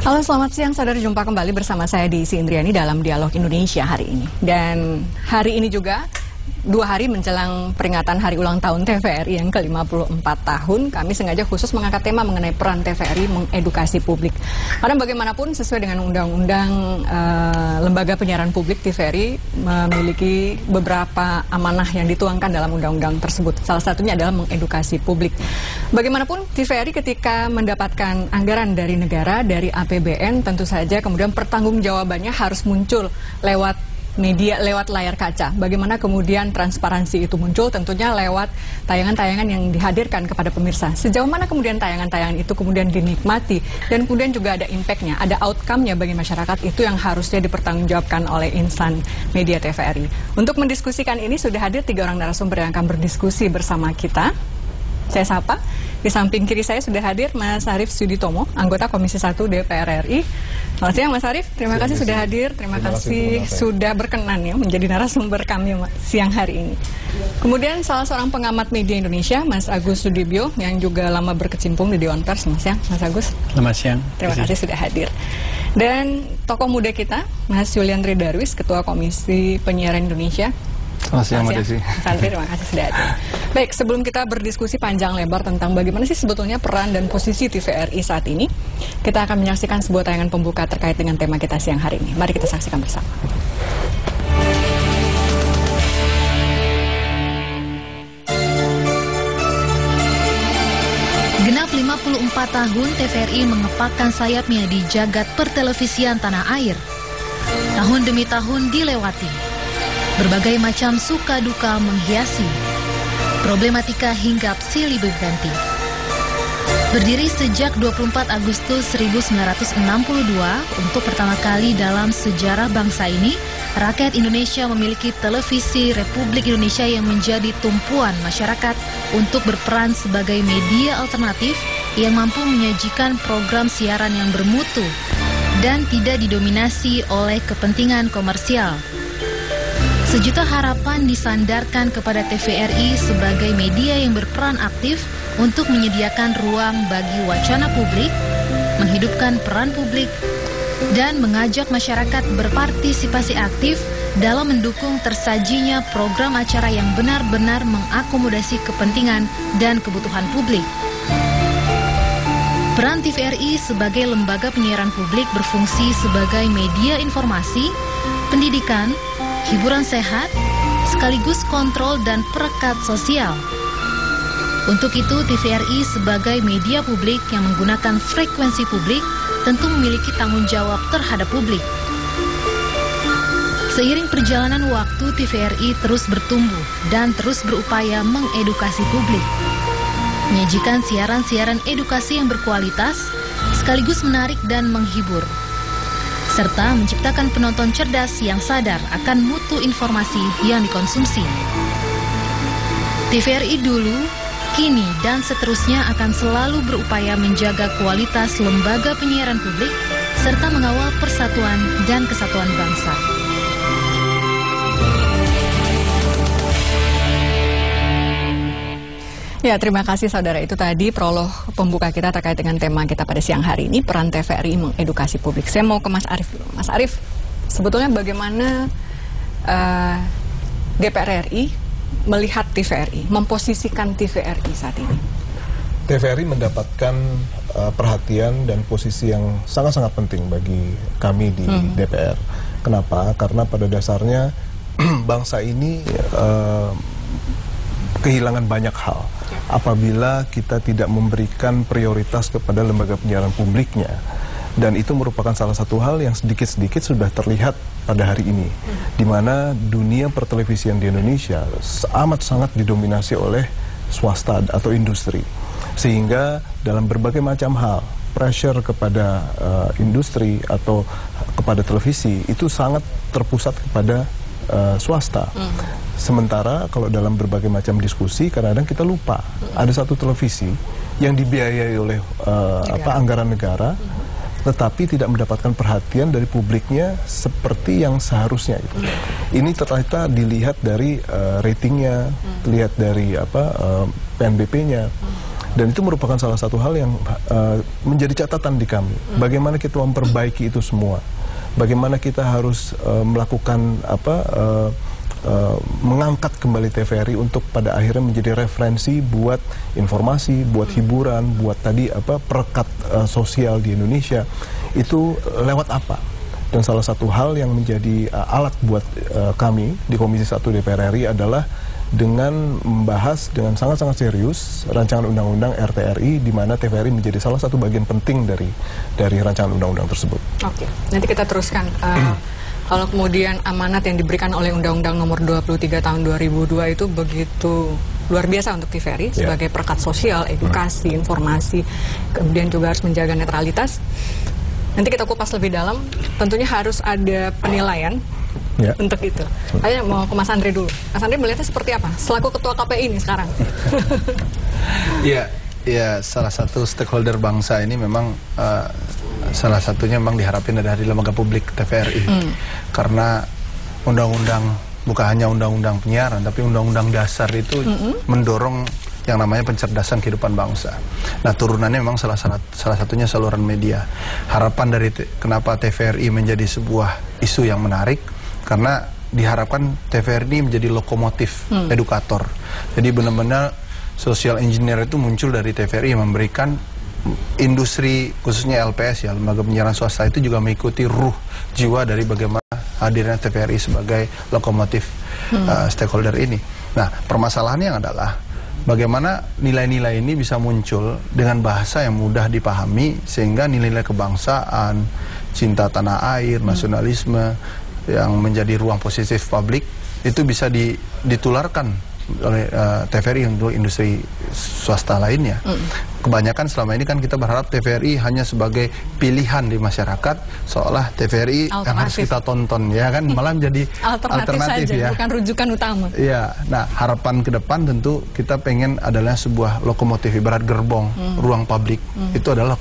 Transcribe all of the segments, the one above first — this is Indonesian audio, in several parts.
Halo, selamat siang saudara, jumpa kembali bersama saya Desi Indriani dalam Dialog Indonesia hari ini. Dan hari ini juga 2 hari menjelang peringatan hari ulang tahun TVRI yang ke-54 tahun, kami sengaja khusus mengangkat tema mengenai peran TVRI mengedukasi publik. Karena bagaimanapun sesuai dengan undang-undang lembaga penyiaran publik, TVRI memiliki beberapa amanah yang dituangkan dalam undang-undang tersebut. Salah satunya adalah mengedukasi publik. Bagaimanapun TVRI ketika mendapatkan anggaran dari negara, dari APBN, tentu saja kemudian pertanggungjawabannya harus muncul lewat media, lewat layar kaca. Bagaimana kemudian transparansi itu muncul? Tentunya lewat tayangan-tayangan yang dihadirkan kepada pemirsa. Sejauh mana kemudian tayangan-tayangan itu kemudian dinikmati dan kemudian juga ada impact-nya, ada outcome-nya bagi masyarakat, itu yang harusnya dipertanggungjawabkan oleh insan media TVRI. Untuk mendiskusikan ini sudah hadir 3 orang narasumber yang akan berdiskusi bersama kita. Saya sapa. Di samping kiri saya sudah hadir Mas Arief Suditomo, anggota Komisi 1 DPR RI. Selamat siang Mas Arief, terima kasih sudah hadir, terima kasih sudah berkenan ya menjadi narasumber kami siang hari ini. Kemudian salah seorang pengamat media Indonesia, Mas Agus Sudibyo, yang juga lama berkecimpung di Dewan Pers. Selamat siang Mas Agus. Selamat siang. Terima kasih sudah hadir. Dan tokoh muda kita, Mas Yuliantri Darwis, Ketua Komisi Penyiaran Indonesia. Selamat siang, Mbak Desi. Terima kasih sudah hadir. Baik, sebelum kita berdiskusi panjang lebar tentang bagaimana sih sebetulnya peran dan posisi TVRI saat ini, kita akan menyaksikan sebuah tayangan pembuka terkait dengan tema kita siang hari ini. Mari kita saksikan bersama. Genap 54 tahun TVRI mengepakkan sayapnya di jagat pertelevisian tanah air. Tahun demi tahun dilewati. Berbagai macam suka duka menghiasi. Problematika hinggap silih berganti. Berdiri sejak 24 Agustus 1962, untuk pertama kali dalam sejarah bangsa ini, rakyat Indonesia memiliki televisi Republik Indonesia yang menjadi tumpuan masyarakat untuk berperan sebagai media alternatif yang mampu menyajikan program siaran yang bermutu dan tidak didominasi oleh kepentingan komersial. Sejuta harapan disandarkan kepada TVRI sebagai media yang berperan aktif untuk menyediakan ruang bagi wacana publik, menghidupkan peran publik, dan mengajak masyarakat berpartisipasi aktif dalam mendukung tersajinya program acara yang benar-benar mengakomodasi kepentingan dan kebutuhan publik. Peran TVRI sebagai lembaga penyiaran publik berfungsi sebagai media informasi, pendidikan, hiburan sehat, sekaligus kontrol dan perekat sosial. Untuk itu, TVRI sebagai media publik yang menggunakan frekuensi publik tentu memiliki tanggung jawab terhadap publik. Seiring perjalanan waktu, TVRI terus bertumbuh dan terus berupaya mengedukasi publik. Menyajikan siaran-siaran edukasi yang berkualitas, sekaligus menarik dan menghibur, serta menciptakan penonton cerdas yang sadar akan mutu informasi yang dikonsumsi. TVRI dulu, kini, dan seterusnya akan selalu berupaya menjaga kualitas lembaga penyiaran publik serta mengawal persatuan dan kesatuan bangsa. Ya, terima kasih saudara. Itu tadi prolog pembuka kita terkait dengan tema kita pada siang hari ini, peran TVRI mengedukasi publik. Saya mau ke Mas Arief dulu. Mas Arief, sebetulnya bagaimana DPR RI melihat TVRI, memposisikan TVRI saat ini? TVRI mendapatkan perhatian dan posisi yang sangat-sangat penting bagi kami di DPR. Kenapa? Karena pada dasarnya bangsa ini kehilangan banyak hal apabila kita tidak memberikan prioritas kepada lembaga penyiaran publiknya. Dan itu merupakan salah satu hal yang sedikit-sedikit sudah terlihat pada hari ini, di mana dunia pertelevisian di Indonesia amat sangat didominasi oleh swasta atau industri. Sehingga dalam berbagai macam hal, pressure kepada industri atau kepada televisi itu sangat terpusat kepada swasta. Sementara kalau dalam berbagai macam diskusi kadang-kadang kita lupa ada satu televisi yang dibiayai oleh anggaran negara, tetapi tidak mendapatkan perhatian dari publiknya seperti yang seharusnya. Ini ternyata dilihat dari ratingnya, dilihat dari PNBP-nya. Dan itu merupakan salah satu hal yang menjadi catatan di kami. Bagaimana kita memperbaiki itu semua. Bagaimana kita harus melakukan mengangkat kembali TVRI untuk pada akhirnya menjadi referensi buat informasi, buat hiburan, buat tadi perekat sosial di Indonesia. Itu lewat apa? Dan salah satu hal yang menjadi alat buat kami di Komisi 1 DPR RI adalah dengan membahas dengan sangat-sangat serius rancangan undang-undang RTRI, di mana TVRI menjadi salah satu bagian penting dari rancangan undang-undang tersebut. Oke, nanti kita teruskan. Kalau kemudian amanat yang diberikan oleh Undang-Undang Nomor 23 Tahun 2002 itu begitu luar biasa untuk TVRI sebagai perekat sosial, edukasi, informasi, kemudian juga harus menjaga netralitas. Nanti kita kupas lebih dalam. Tentunya harus ada penilaian untuk itu. Saya mau ke Mas Andre dulu. Mas Andre melihatnya seperti apa? Selaku Ketua KPI ini sekarang. Ya, salah satu stakeholder bangsa ini memang salah satunya memang diharapin dari lembaga publik TVRI. Karena undang-undang, bukan hanya undang-undang penyiaran, tapi undang-undang dasar itu mendorong yang namanya pencerdasan kehidupan bangsa. Nah, turunannya memang salah satunya saluran media. Harapan dari kenapa TVRI menjadi sebuah isu yang menarik, karena diharapkan TVRI menjadi lokomotif edukator. Jadi benar-benar social engineer itu muncul dari TVRI, memberikan industri, khususnya LPS ya, lembaga penyiaran swasta itu juga mengikuti ruh jiwa dari bagaimana hadirnya TVRI sebagai lokomotif stakeholder ini. Nah, permasalahannya adalah bagaimana nilai-nilai ini bisa muncul dengan bahasa yang mudah dipahami, sehingga nilai-nilai kebangsaan, cinta tanah air, nasionalisme yang menjadi ruang positif publik itu bisa ditularkan oleh TVRI untuk industri swasta lainnya. Kebanyakan selama ini kan kita berharap TVRI hanya sebagai pilihan di masyarakat, seolah TVRI yang harus kita tonton, ya kan, malah menjadi alternatif saja, ya, bukan rujukan utama. Ya, nah harapan ke depan tentu kita pengen adalah sebuah lokomotif, ibarat gerbong ruang publik, itu adalah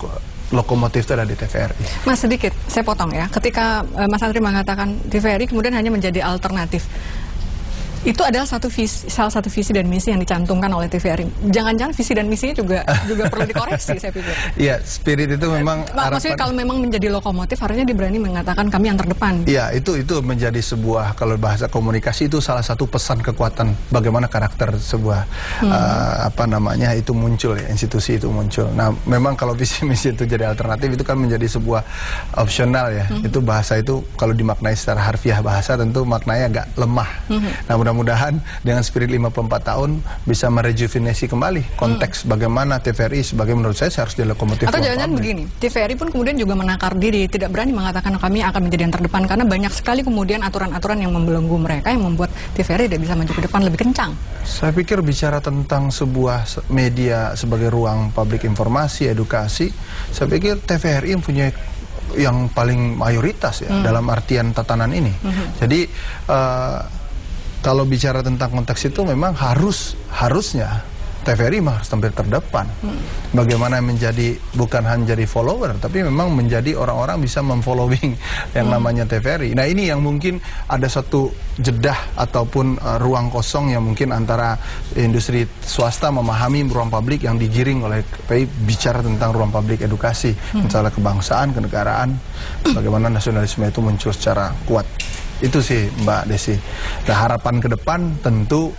lokomotif itu ada di TVRI. Mas, sedikit saya potong ya. Ketika Mas Andri mengatakan TVRI kemudian hanya menjadi alternatif, itu adalah salah satu visi dan misi yang dicantumkan oleh TVRI. Jangan-jangan visi dan misinya juga perlu dikoreksi, saya pikir. Iya, spirit itu memang maksudnya kalau memang menjadi lokomotif harusnya diberani mengatakan kami yang terdepan. Iya, itu menjadi sebuah, kalau bahasa komunikasi itu salah satu pesan kekuatan bagaimana karakter sebuah itu muncul ya, institusi itu muncul. Nah, memang kalau visi misi itu jadi alternatif itu kan menjadi sebuah opsional ya. Itu bahasa itu kalau dimaknai secara harfiah bahasa tentu maknanya agak lemah. Nah, mudah-mudahan dengan spirit 54 tahun bisa merejuvenasi kembali konteks bagaimana TVRI sebagai, menurut saya harus jadi lokomotif. Atau jangan-jangan begini, TVRI pun kemudian juga menakar diri, tidak berani mengatakan kami akan menjadi yang terdepan, karena banyak sekali kemudian aturan-aturan yang membelenggu mereka yang membuat TVRI tidak bisa maju ke depan lebih kencang. Saya pikir bicara tentang sebuah media sebagai ruang publik informasi, edukasi, saya pikir TVRI mempunyai yang paling mayoritas ya dalam artian tatanan ini. Jadi kalau bicara tentang konteks itu memang harusnya TVRI harus tampil terdepan. Bagaimana menjadi, bukan hanya jadi follower, tapi memang menjadi orang-orang bisa memfollowing yang namanya TVRI. Nah, ini yang mungkin ada satu jedah ataupun ruang kosong yang mungkin antara industri swasta memahami ruang publik yang digiring oleh KPI, bicara tentang ruang publik edukasi, misalnya kebangsaan, kenegaraan, bagaimana nasionalisme itu muncul secara kuat. Itu sih Mbak Desi. Nah, harapan ke depan tentu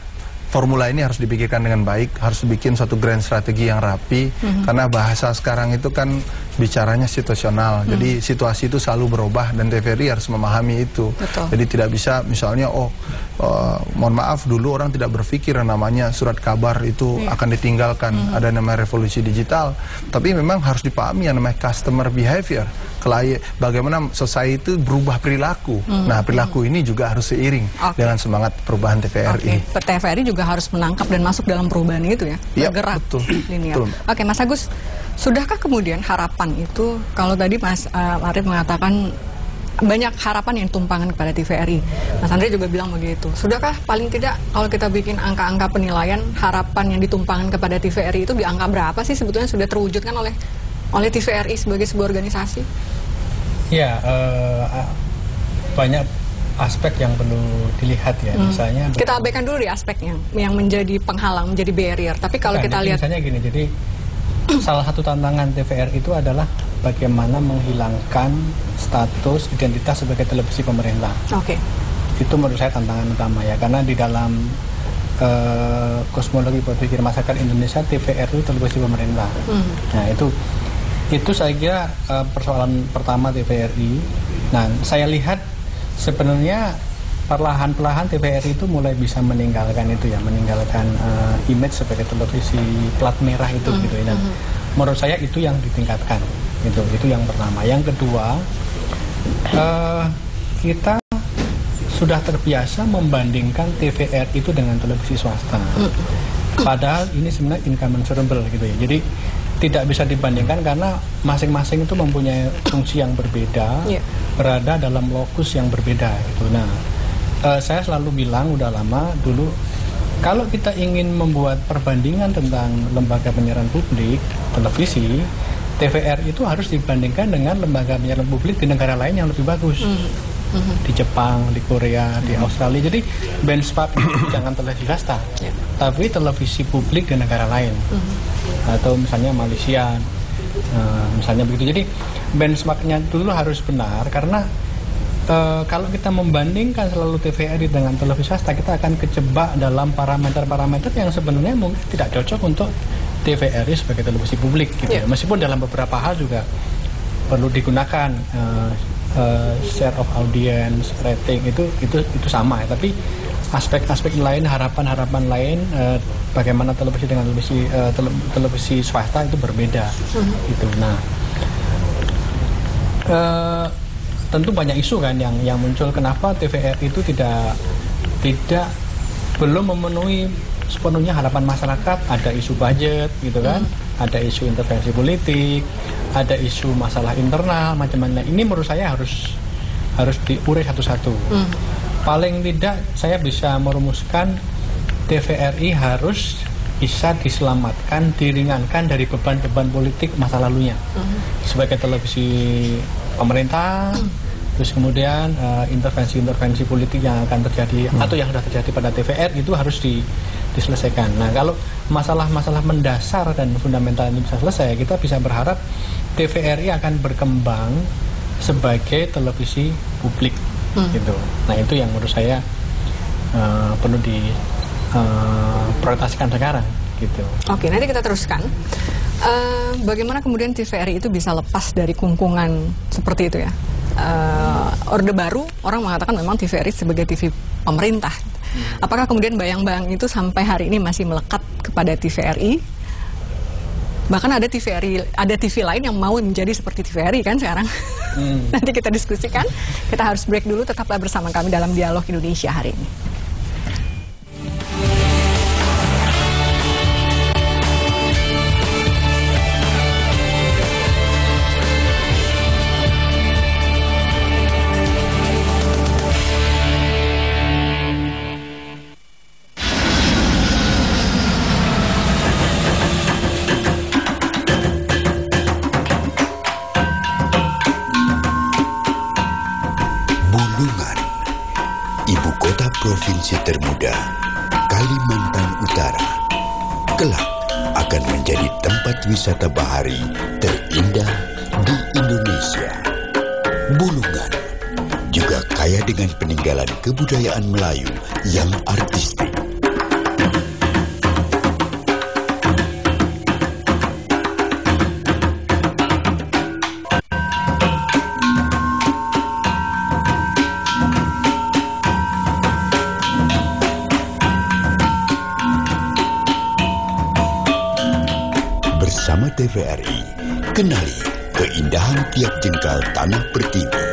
formula ini harus dipikirkan dengan baik, harus bikin suatu grand strategi yang rapi, karena bahasa sekarang itu kan bicaranya situasional, jadi situasi itu selalu berubah dan TVRI harus memahami itu. Betul. Jadi tidak bisa misalnya mohon maaf, dulu orang tidak berpikir namanya surat kabar itu akan ditinggalkan, ada namanya revolusi digital, tapi memang harus dipahami yang namanya customer behavior, bagaimana society itu berubah perilaku. Nah, perilaku ini juga harus seiring dengan semangat perubahan TVRI. TVRI juga harus menangkap dan masuk dalam perubahan itu ya, bergerak linear. Oke, Mas Agus, sudahkah kemudian harapan itu, kalau tadi Mas Arief mengatakan banyak harapan yang ditumpangkan kepada TVRI, Mas Andre juga bilang begitu. Sudahkah paling tidak kalau kita bikin angka-angka penilaian, harapan yang ditumpangkan kepada TVRI itu di angka berapa sih sebetulnya sudah terwujudkan oleh TVRI sebagai sebuah organisasi? Ya, banyak aspek yang perlu dilihat ya, misalnya kita abaikan dulu di aspek yang menjadi penghalang, menjadi barrier. Tapi kalau kita lihat, misalnya gini, jadi salah satu tantangan TVRI itu adalah bagaimana menghilangkan status identitas sebagai televisi pemerintah. Oke. Itu menurut saya tantangan utama ya, karena di dalam kosmologi berpikir masyarakat Indonesia, TVRI itu televisi pemerintah. Nah itu saya kira persoalan pertama TVRI. Nah saya lihat sebenarnya perlahan-lahan TVRI itu mulai bisa meninggalkan itu ya, meninggalkan image sebagai televisi plat merah itu gitu ya. Dan menurut saya itu yang ditingkatkan, itu yang pertama. Yang kedua, kita sudah terbiasa membandingkan TVRI itu dengan televisi swasta. Padahal ini sebenarnya incommensurable gitu ya. Jadi tidak bisa dibandingkan karena masing-masing itu mempunyai fungsi yang berbeda, berada dalam lokus yang berbeda gitu. Nah, saya selalu bilang udah lama dulu, kalau kita ingin membuat perbandingan tentang lembaga penyiaran publik televisi, TVRI itu harus dibandingkan dengan lembaga penyiaran publik di negara lain yang lebih bagus. Di Jepang, di Korea, di Australia. Jadi benchmark jangan televisi swasta, tapi televisi publik di negara lain. Atau misalnya Malaysia, misalnya begitu. Jadi benchmarknya dulu harus benar, karena kalau kita membandingkan selalu TVRI dengan televisi swasta, kita akan kejebak dalam parameter-parameter yang sebenarnya mungkin tidak cocok untuk TVRI sebagai televisi publik gitu ya. Meskipun dalam beberapa hal juga perlu digunakan share of audience, rating itu sama ya. Tapi aspek-aspek lain, harapan-harapan lain, bagaimana televisi dengan televisi swasta itu berbeda gitu. Nah, tentu banyak isu kan yang muncul, kenapa TVRI itu belum memenuhi sepenuhnya harapan masyarakat. Ada isu budget gitu kan, ada isu intervensi politik, ada isu masalah internal, macam-macam. Ini menurut saya harus diurai satu-satu. Paling tidak saya bisa merumuskan TVRI harus bisa diselamatkan, diringankan dari beban-beban politik masa lalunya. Sebagai televisi pemerintah, terus kemudian intervensi-intervensi politik yang akan terjadi atau yang sudah terjadi pada TVRI itu harus diselesaikan. Nah, kalau masalah-masalah mendasar dan fundamental ini bisa selesai, kita bisa berharap TVRI akan berkembang sebagai televisi publik gitu. Nah, itu yang menurut saya perlu diprioritaskan sekarang gitu. Oke, nanti kita teruskan. Bagaimana kemudian TVRI itu bisa lepas dari kungkungan seperti itu ya? Orde Baru, orang mengatakan memang TVRI sebagai TV pemerintah. Apakah kemudian bayang-bayang itu sampai hari ini masih melekat kepada TVRI? Bahkan ada TV lain yang mau menjadi seperti TVRI kan sekarang. Nanti kita diskusikan. Kita harus break dulu, tetaplah bersama kami dalam Dialog Indonesia hari ini. Provinsi termuda, Kalimantan Utara, kelak akan menjadi tempat wisata bahari terindah di Indonesia. Bulungan juga kaya dengan peninggalan kebudayaan Melayu yang artistik. Bersama TVRI, kenali keindahan tiap jengkal tanah pertiwi.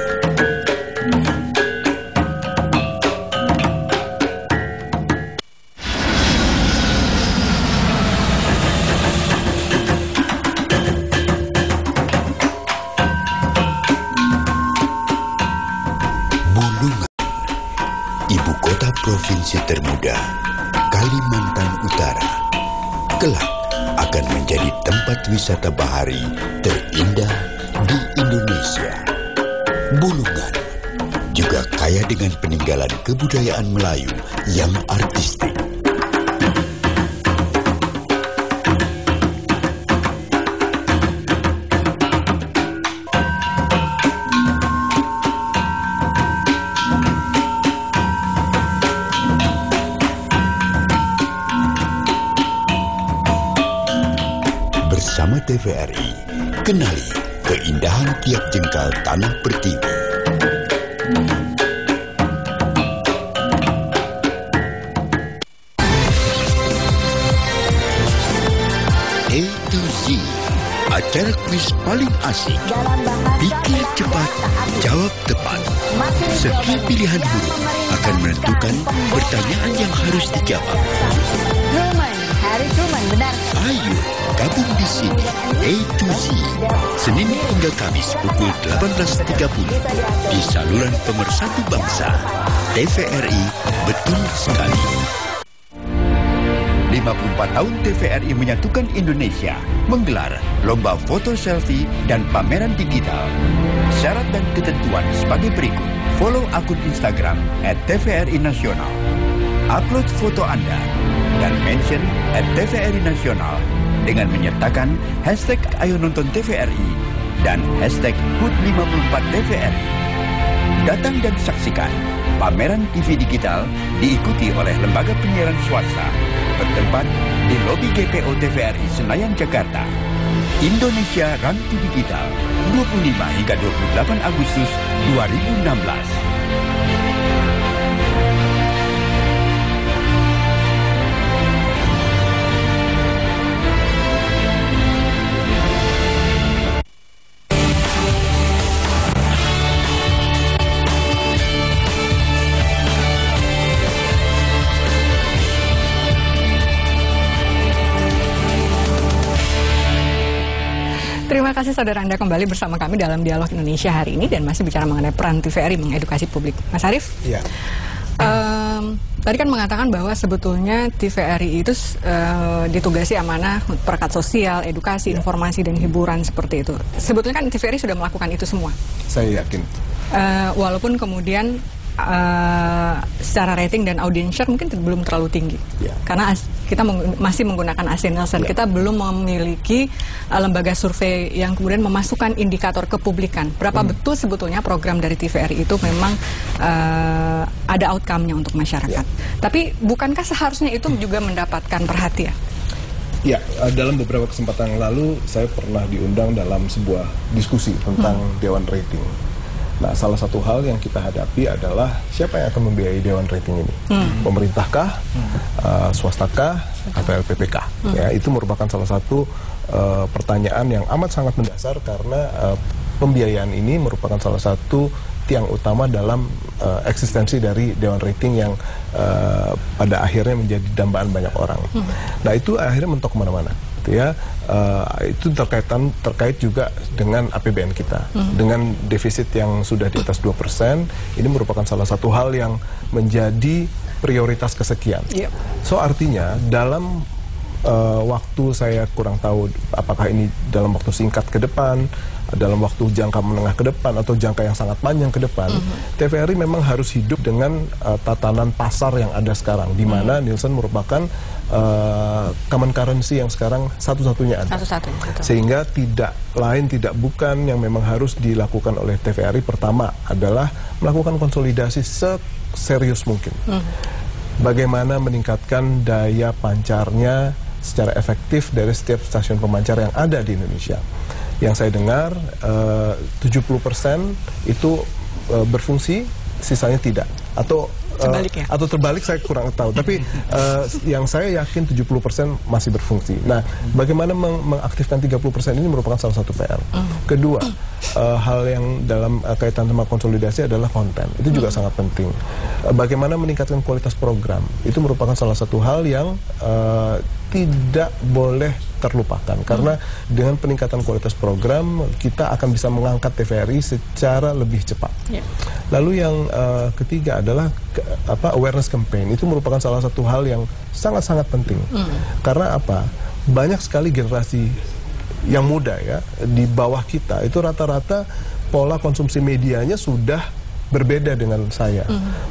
Bulungan, ibu kota provinsi termuda, Kalimantan Utara, kelak akan menjadi tempat wisata bahari terindah di Indonesia. Bulungan juga kaya dengan peninggalan kebudayaan Melayu yang artistik. TVRI. Kenali keindahan tiap jengkal tanah pertiwi. A to Z, acara kuis paling asik. Pikir cepat, jawab tepat. Setiap pilihan huruf akan menentukan pertanyaan yang harus dijawab. Truman, Harry Truman, benar. Ayo gabung di sini. A to Z, Senin hingga Kamis pukul 18.30 di saluran Pemersatu Bangsa. TVRI, betul sekali. 54 tahun TVRI menyatukan Indonesia menggelar lomba foto selfie dan pameran digital. Syarat dan ketentuan sebagai berikut. Follow akun Instagram @TVRI Nasional. Upload foto Anda dan mention @TVRI Nasional dengan menyertakan hashtag Ayo Nonton TVRI dan hashtag HUT54TVRI. Datang dan saksikan pameran TV digital diikuti oleh lembaga penyiaran swasta bertempat di lobi GPO TVRI Senayan, Jakarta. Indonesia Rantu Digital 25 hingga 28 Agustus 2016. Terima kasih saudara Anda kembali bersama kami dalam Dialog Indonesia hari ini dan masih bicara mengenai peran TVRI mengedukasi publik. Mas Arief? Iya. Tadi kan mengatakan bahwa sebetulnya TVRI itu ditugasi amanah perekat sosial, edukasi, informasi, dan hiburan seperti itu. Sebetulnya kan TVRI sudah melakukan itu semua. Saya yakin. Walaupun kemudian secara rating dan audience share mungkin belum terlalu tinggi, karena kita masih menggunakan AC Nielsen. Kita belum memiliki lembaga survei yang kemudian memasukkan indikator kepublikan. Berapa betul sebetulnya program dari TVRI itu memang ada outcome-nya untuk masyarakat. Tapi bukankah seharusnya itu juga mendapatkan perhatian? Ya, dalam beberapa kesempatan yang lalu saya pernah diundang dalam sebuah diskusi tentang Dewan Rating. Nah, salah satu hal yang kita hadapi adalah siapa yang akan membiayai Dewan Rating ini? Pemerintahkah, swastakah, atau LPPK? Ya, itu merupakan salah satu pertanyaan yang amat sangat mendasar karena pembiayaan ini merupakan salah satu tiang utama dalam eksistensi dari Dewan Rating yang pada akhirnya menjadi dambaan banyak orang. Nah, itu akhirnya mentok kemana-mana. Itu terkait juga dengan APBN kita, dengan defisit yang sudah di atas 2%. Ini merupakan salah satu hal yang menjadi prioritas kesekian. So artinya dalam waktu saya kurang tahu apakah ini dalam waktu singkat ke depan, dalam waktu jangka menengah ke depan, atau jangka yang sangat panjang ke depan, TVRI memang harus hidup dengan tatanan pasar yang ada sekarang, di mana Nielsen merupakan common currency yang sekarang satu-satunya ada. Sehingga tidak bukan yang memang harus dilakukan oleh TVRI. Pertama adalah melakukan konsolidasi seserius mungkin. Bagaimana meningkatkan daya pancarnya secara efektif dari setiap stasiun pemancar yang ada di Indonesia. Yang saya dengar 70% itu berfungsi, sisanya tidak. Atau terbalik saya kurang tahu. Tapi yang saya yakin 70% masih berfungsi. Nah, bagaimana mengaktifkan 30% ini merupakan salah satu PR. Kedua, hal yang dalam kaitan sama konsolidasi adalah konten. Itu juga sangat penting. Bagaimana meningkatkan kualitas program. Itu merupakan salah satu hal yang tidak boleh terlupakan. Karena dengan peningkatan kualitas program, kita akan bisa mengangkat TVRI secara lebih cepat. Lalu yang ketiga adalah awareness campaign. Itu merupakan salah satu hal yang sangat-sangat penting. Karena apa? Banyak sekali generasi yang muda ya, di bawah kita, itu rata-rata pola konsumsi medianya sudah berbeda dengan saya.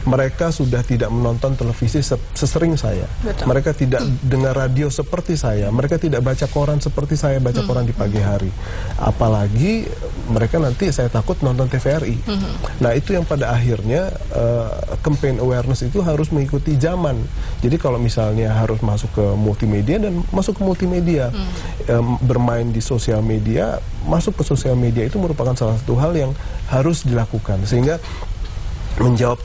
Mereka sudah tidak menonton televisi sesering saya. Mereka tidak dengar radio seperti saya. Mereka tidak baca koran seperti saya baca koran di pagi hari. Apalagi mereka nanti saya takut nonton TVRI. Nah, itu yang pada akhirnya campaign awareness itu harus mengikuti zaman. Jadi kalau misalnya harus masuk ke multimedia dan masuk ke multimedia, bermain di sosial media, masuk ke sosial media itu merupakan salah satu hal yang harus dilakukan. Sehingga menjawab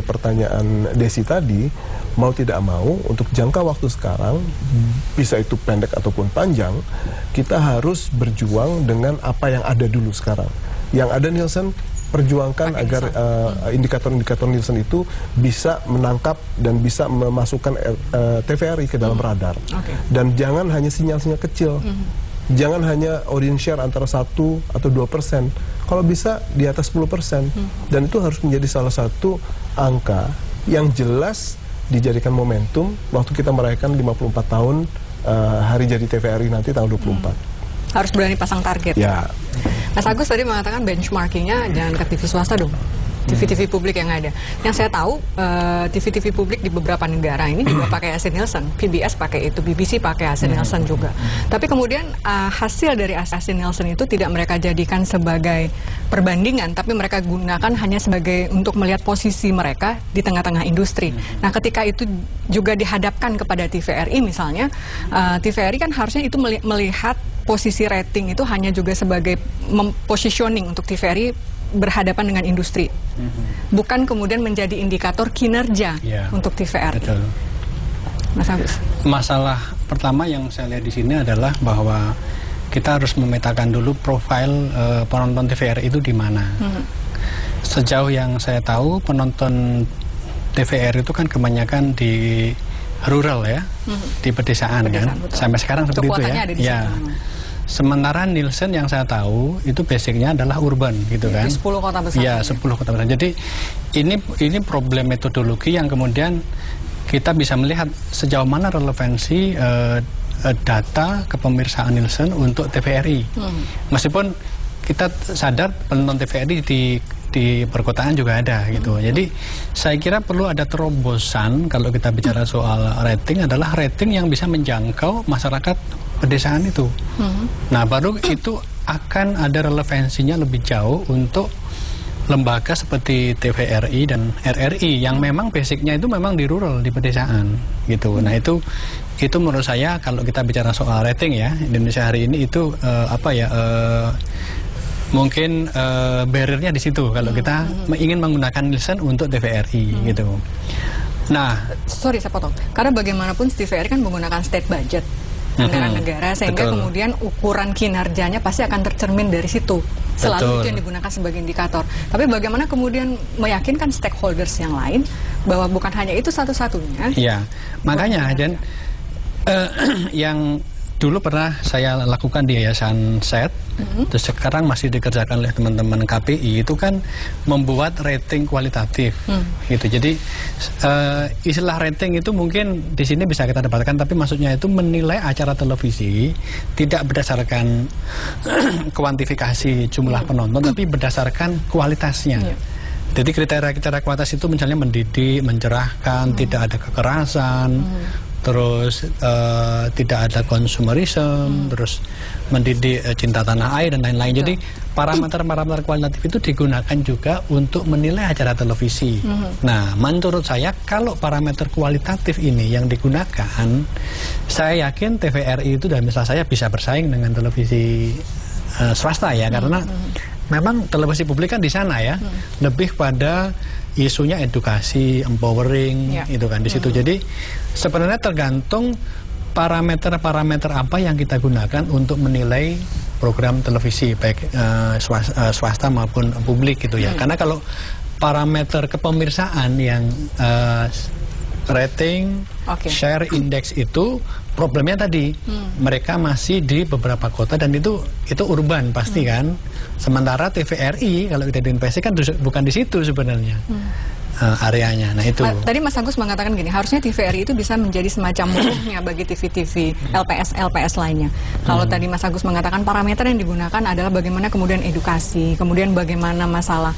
pertanyaan Desi tadi, mau tidak mau untuk jangka waktu sekarang, bisa itu pendek ataupun panjang, kita harus berjuang dengan apa yang ada dulu sekarang. Yang ada Nielsen, perjuangkan agar indikator-indikator Nielsen itu bisa menangkap dan bisa memasukkan TVRI ke dalam radar. Dan jangan hanya sinyal-sinyal kecil. Jangan hanya audience share antara 1 atau 2%. Kalau bisa di atas 10%. Dan itu harus menjadi salah satu angka yang jelas dijadikan momentum waktu kita merayakan 54 tahun hari jadi TVRI nanti tanggal 24. Harus berani pasang target. Ya. Mas Agus tadi mengatakan benchmarkingnya jangan ke TV swasta dong, TV-TV publik yang ada. Yang saya tahu TV-TV publik di beberapa negara ini juga pakai AC Nielsen, PBS pakai itu, BBC pakai AC Nielsen juga. Tapi kemudian hasil dari AC Nielsen itu tidak mereka jadikan sebagai perbandingan, tapi mereka gunakan hanya sebagai untuk melihat posisi mereka di tengah-tengah industri. Nah, ketika itu juga dihadapkan kepada TVRI misalnya, TVRI kan harusnya itu melihat posisi rating itu hanya juga sebagai positioning untuk TVRI berhadapan dengan industri, bukan kemudian menjadi indikator kinerja untuk TVRI. Betul. Mas Agus. Masalah pertama yang saya lihat di sini adalah bahwa kita harus memetakan dulu profil penonton TVRI itu di mana. Sejauh yang saya tahu, penonton TVRI itu kan kebanyakan di rural ya, di pedesaan kan. Betul. Sampai sekarang seperti itu ya. Ada di sana. Sementara Nielsen yang saya tahu itu basicnya adalah urban gitu kan. Di 10 kota besar. Iya, 10 kota besar. Jadi ini problem metodologi yang kemudian kita bisa melihat sejauh mana relevansi data kepemirsaan Nielsen untuk TVRI. Meskipun kita sadar penonton TVRI di perkotaan juga ada gitu. Jadi saya kira perlu ada terobosan kalau kita bicara soal rating, adalah rating yang bisa menjangkau masyarakat pedesaan itu. Nah, baru itu akan ada relevansinya lebih jauh untuk lembaga seperti TVRI dan RRI yang memang basicnya itu memang di rural, di pedesaan gitu. Nah, itu menurut saya kalau kita bicara soal rating ya, Indonesia hari ini itu mungkin barrier-nya di situ kalau kita ingin menggunakan Nielsen untuk TVRI gitu. Nah, sorry saya potong. Karena bagaimanapun TVRI kan menggunakan state budget anggaran negara, sehingga kemudian ukuran kinerjanya pasti akan tercermin dari situ. Selalu itu yang digunakan sebagai indikator. Tapi bagaimana kemudian meyakinkan stakeholders yang lain bahwa bukan hanya itu satu-satunya? Iya, makanya dan yang dulu pernah saya lakukan di Yayasan SET, terus sekarang masih dikerjakan oleh teman-teman KPI, itu kan membuat rating kualitatif, gitu. Jadi istilah rating itu mungkin di sini bisa kita debatkan, tapi maksudnya itu menilai acara televisi tidak berdasarkan kuantifikasi jumlah penonton, tapi berdasarkan kualitasnya. Jadi kriteria kualitas itu misalnya mendidik, mencerahkan, tidak ada kekerasan, terus tidak ada konsumerisme, terus mendidik cinta tanah air dan lain-lain. Jadi parameter-parameter kualitatif itu digunakan juga untuk menilai acara televisi. Nah, menurut saya kalau parameter kualitatif ini yang digunakan, saya yakin TVRI itu dan misal saya bisa bersaing dengan televisi swasta ya, karena memang televisi publik kan di sana ya, lebih pada isunya edukasi, empowering, itu kan di situ. Jadi sebenarnya tergantung parameter-parameter apa yang kita gunakan untuk menilai program televisi baik swasta maupun publik gitu ya. Karena kalau parameter kepemirsaan yang rating, share index itu problemnya tadi mereka masih di beberapa kota dan itu urban pasti kan. Sementara TVRI kalau kita diinvestasi kan bukan di situ sebenarnya areanya. Nah itu. Tadi Mas Agus mengatakan gini, harusnya TVRI itu bisa menjadi semacam musuhnya bagi TV-TV LPS lainnya. Kalau tadi Mas Agus mengatakan parameter yang digunakan adalah bagaimana kemudian edukasi, kemudian bagaimana masalah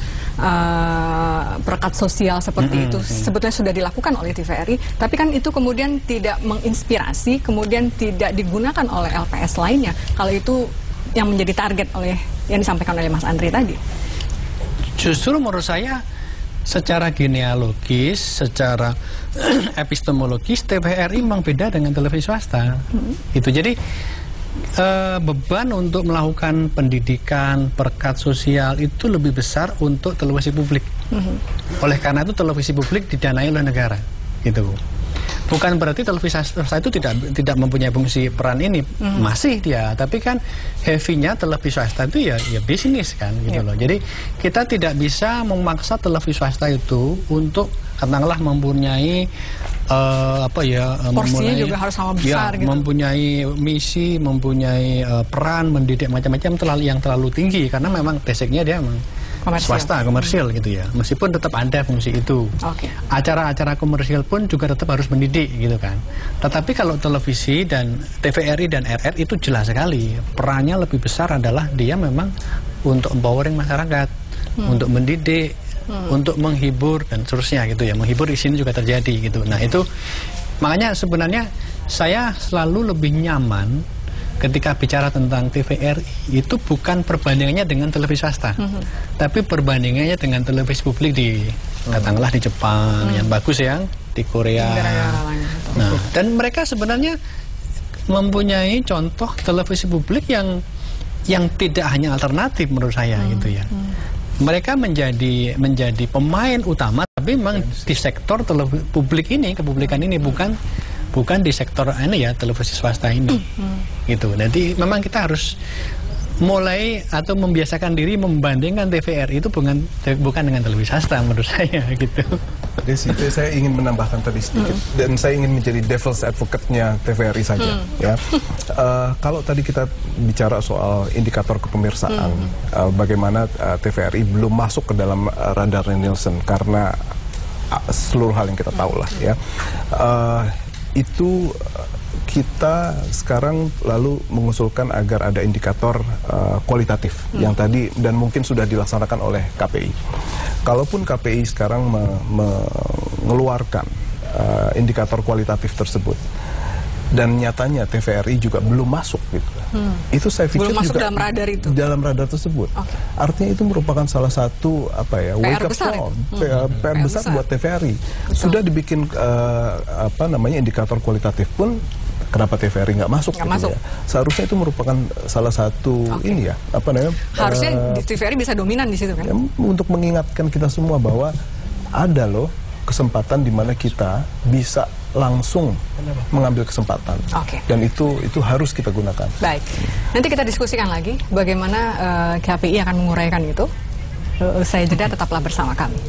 perekat sosial seperti itu sebetulnya sudah dilakukan oleh TVRI, tapi kan itu kemudian tidak menginspirasi, kemudian tidak digunakan oleh LPS lainnya. Kalau itu yang menjadi target oleh yang disampaikan oleh Mas Andri tadi. Justru menurut saya secara genealogis, secara epistemologis, TVRI memang beda dengan televisi swasta. Itu jadi beban untuk melakukan pendidikan, perekat sosial itu lebih besar untuk televisi publik. Oleh karena itu televisi publik didanai oleh negara, gitu. Bukan berarti televisi swasta itu tidak mempunyai fungsi peran ini, masih dia, tapi kan heavy-nya televisi swasta itu ya bisnis kan, gitu loh. Jadi kita tidak bisa memaksa televisi swasta itu untuk katakanlah mempunyai porsinya juga harus sama besar, gitu. Mempunyai misi, mempunyai peran mendidik macam-macam yang terlalu tinggi, karena memang basicnya dia memang swasta, komersial gitu ya. Meskipun tetap ada fungsi itu. Acara-acara komersial pun juga tetap harus mendidik gitu kan. Tetapi kalau televisi dan TVRI dan RR itu jelas sekali perannya lebih besar adalah dia memang untuk empowering masyarakat, untuk mendidik, untuk menghibur dan seterusnya gitu ya. Menghibur di sini juga terjadi gitu. Nah itu makanya sebenarnya saya selalu lebih nyaman ketika bicara tentang TVRI itu bukan perbandingannya dengan televisi swasta, tapi perbandingannya dengan televisi publik di katakanlah di Jepang yang bagus, yang di Korea. Nah, dan mereka sebenarnya mempunyai contoh televisi publik yang tidak hanya alternatif menurut saya gitu ya. Mereka menjadi pemain utama, tapi memang di sektor publik ini, kepublikan ini, bukan di sektor ini ya, televisi swasta ini. Gitu. Nanti memang kita harus mulai atau membiasakan diri membandingkan TVRI itu bukan dengan televisi swasta menurut saya gitu. Desi, saya ingin menambahkan tadi sedikit dan saya ingin menjadi devil's advocate-nya TVRI saja ya. Kalau tadi kita bicara soal indikator kepemirsaan, bagaimana TVRI belum masuk ke dalam radar Nielsen karena seluruh hal yang kita tahu lah ya. Itu kita sekarang lalu mengusulkan agar ada indikator kualitatif yang tadi dan mungkin sudah dilaksanakan oleh KPI. Kalaupun KPI sekarang mengeluarkan indikator kualitatif tersebut dan nyatanya TVRI juga belum masuk gitu. Itu saya pikir belum masuk juga dalam radar itu. Dalam radar tersebut. Artinya itu merupakan salah satu wake up call, PR besar buat TVRI. Sudah dibikin indikator kualitatif pun kenapa TVRI nggak masuk? Ya? Seharusnya itu merupakan salah satu harusnya TVRI bisa dominan di situ kan? Untuk mengingatkan kita semua bahwa ada loh kesempatan di mana kita bisa langsung mengambil kesempatan, dan itu harus kita gunakan. Baik, nanti kita diskusikan lagi bagaimana KPI akan menguraikan itu. Usai jeda, tetaplah bersama kami.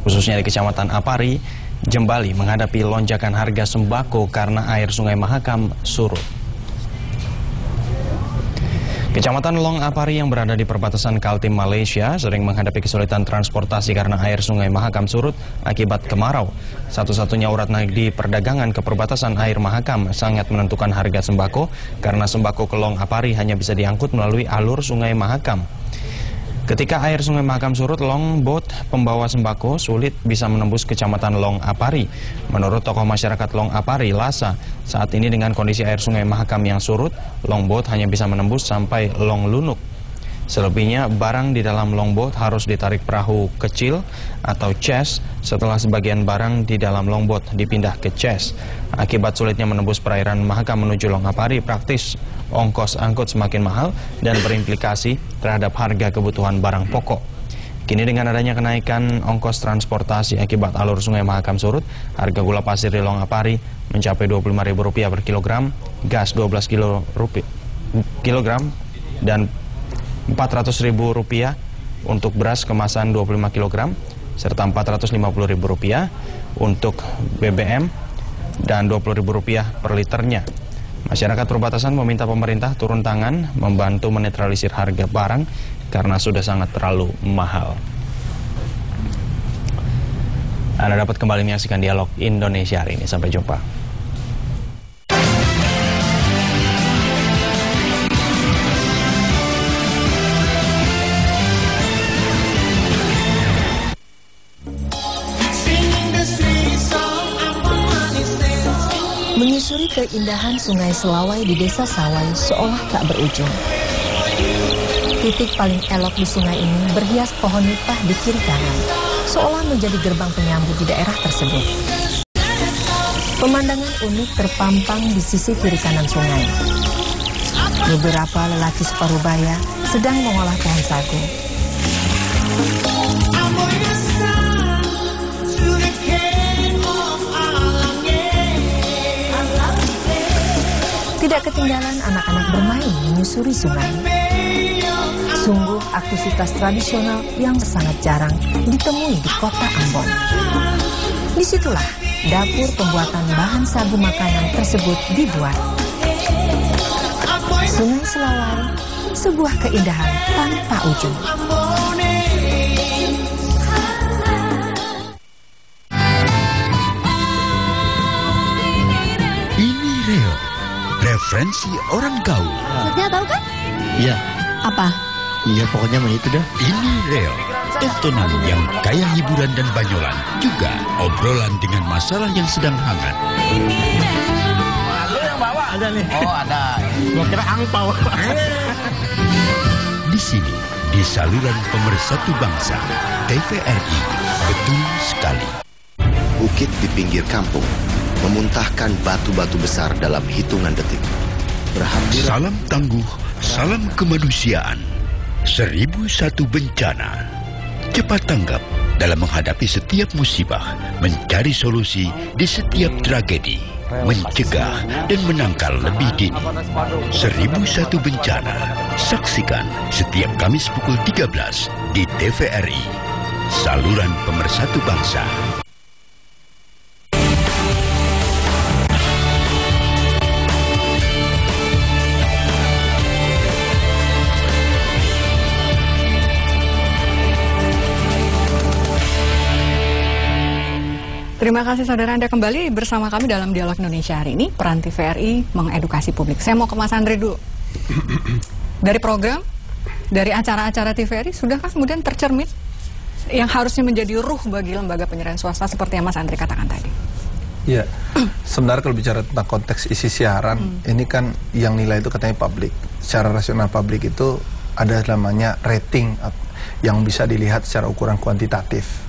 Khususnya di Kecamatan Apari, Jembali menghadapi lonjakan harga sembako karena air Sungai Mahakam surut. Kecamatan Long Apari yang berada di perbatasan Kaltim, Malaysia sering menghadapi kesulitan transportasi karena air Sungai Mahakam surut akibat kemarau. Satu-satunya urat naik di perdagangan ke perbatasan air Mahakam sangat menentukan harga sembako karena sembako ke Long Apari hanya bisa diangkut melalui alur Sungai Mahakam. Ketika air Sungai Mahakam surut, longboat pembawa sembako sulit bisa menembus Kecamatan Long Apari. Menurut tokoh masyarakat Long Apari, Lasa, saat ini dengan kondisi air Sungai Mahakam yang surut, longboat hanya bisa menembus sampai Long Lunuk. Selebihnya, barang di dalam longboat harus ditarik perahu kecil atau chest setelah sebagian barang di dalam longboat dipindah ke chest. Akibat sulitnya menembus perairan Mahakam menuju Long Apari, praktis ongkos angkut semakin mahal dan berimplikasi terhadap harga kebutuhan barang pokok. Kini dengan adanya kenaikan ongkos transportasi akibat alur Sungai Mahakam surut, harga gula pasir di Long Apari mencapai Rp25.000 per kilogram, gas 12 kilogram, dan Rp400.000 untuk beras kemasan 25 kg, serta Rp450.000 untuk BBM dan Rp20.000 per liternya. Masyarakat perbatasan meminta pemerintah turun tangan membantu menetralisir harga barang karena sudah sangat terlalu mahal. Anda dapat kembali menyaksikan Dialog Indonesia hari ini. Sampai jumpa. Menyusuri keindahan Sungai Selawai di Desa Sawai seolah tak berujung. Titik paling elok di sungai ini berhias pohon nipah di kiri kanan, seolah menjadi gerbang penyambut di daerah tersebut. Pemandangan unik terpampang di sisi kiri kanan sungai. Beberapa lelaki separuh baya sedang mengolah pohon sagu. Tidak ketinggalan anak-anak bermain menyusuri sungai. Sungguh aktivitas tradisional yang sangat jarang ditemui di kota Ambon. Disitulah dapur pembuatan bahan sagu makanan tersebut dibuat. Sungai Selawai, sebuah keindahan tanpa ujung. Ini Reo, referensi orang gaul. Maksudnya tahu kan? Iya. Apa? Iya, pokoknya mah itu dah. Ini Reo, tontonan yang kaya hiburan dan banyolan, juga obrolan dengan masalah yang sedang hangat. Ada yang bawa? Ada nih. Oh, ada. Gua kira angpau. Di sini, di saluran pemersatu bangsa, TVRI, betul sekali. Bukit di pinggir kampung memuntahkan batu-batu besar dalam hitungan detik. Salam tangguh, salam kemanusiaan. 1001 bencana. Cepat tanggap dalam menghadapi setiap musibah, mencari solusi di setiap tragedi, mencegah dan menangkal lebih dini. 1001 bencana. Saksikan setiap Kamis pukul 13 di TVRI, saluran pemersatu bangsa. Terima kasih saudara, Anda kembali bersama kami dalam Dialog Indonesia hari ini. Peran TVRI mengedukasi publik. Saya mau ke Mas Andre dulu. Dari program, dari acara-acara TVRI, sudahkah kemudian tercermin yang harusnya menjadi ruh bagi lembaga penyiaran swasta seperti yang Mas Andre katakan tadi? Ya, sebenarnya kalau bicara tentang konteks isi siaran, ini kan yang nilai itu katanya publik. Secara rasional publik itu ada namanya rating yang bisa dilihat secara ukuran kuantitatif.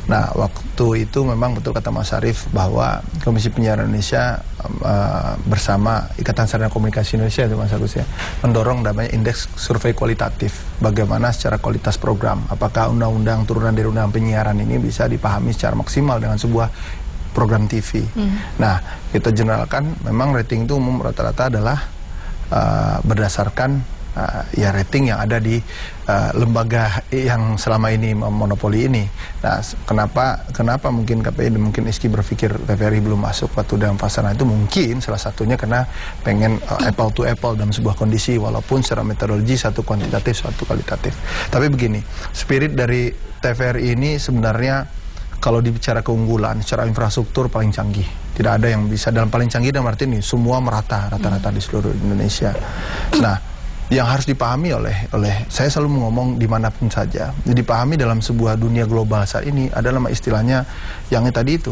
Nah, waktu itu memang betul kata Mas Arief bahwa Komisi Penyiaran Indonesia bersama Ikatan Sarjana Komunikasi Indonesia itu Mas Agus ya, mendorong namanya indeks survei kualitatif. Bagaimana secara kualitas program, apakah undang-undang turunan dari undang penyiaran ini bisa dipahami secara maksimal dengan sebuah program TV. Nah, kita generalkan memang rating itu umum rata-rata adalah berdasarkan ya rating yang ada di lembaga yang selama ini monopoli ini. Nah, kenapa mungkin KPI dan mungkin ISKI berpikir TVRI belum masuk waktu dalam pasaran itu, mungkin salah satunya karena pengen apple to apple dalam sebuah kondisi, walaupun secara metodologi satu kuantitatif satu kualitatif. Tapi begini, spirit dari TVRI ini sebenarnya kalau dibicara keunggulan secara infrastruktur paling canggih. Tidak ada yang bisa dalam paling canggih, dalam arti ini semua merata rata-rata di seluruh Indonesia. Nah, yang harus dipahami oleh saya selalu ngomong dimanapun saja, dipahami dalam sebuah dunia global saat ini adalah istilahnya yang tadi itu,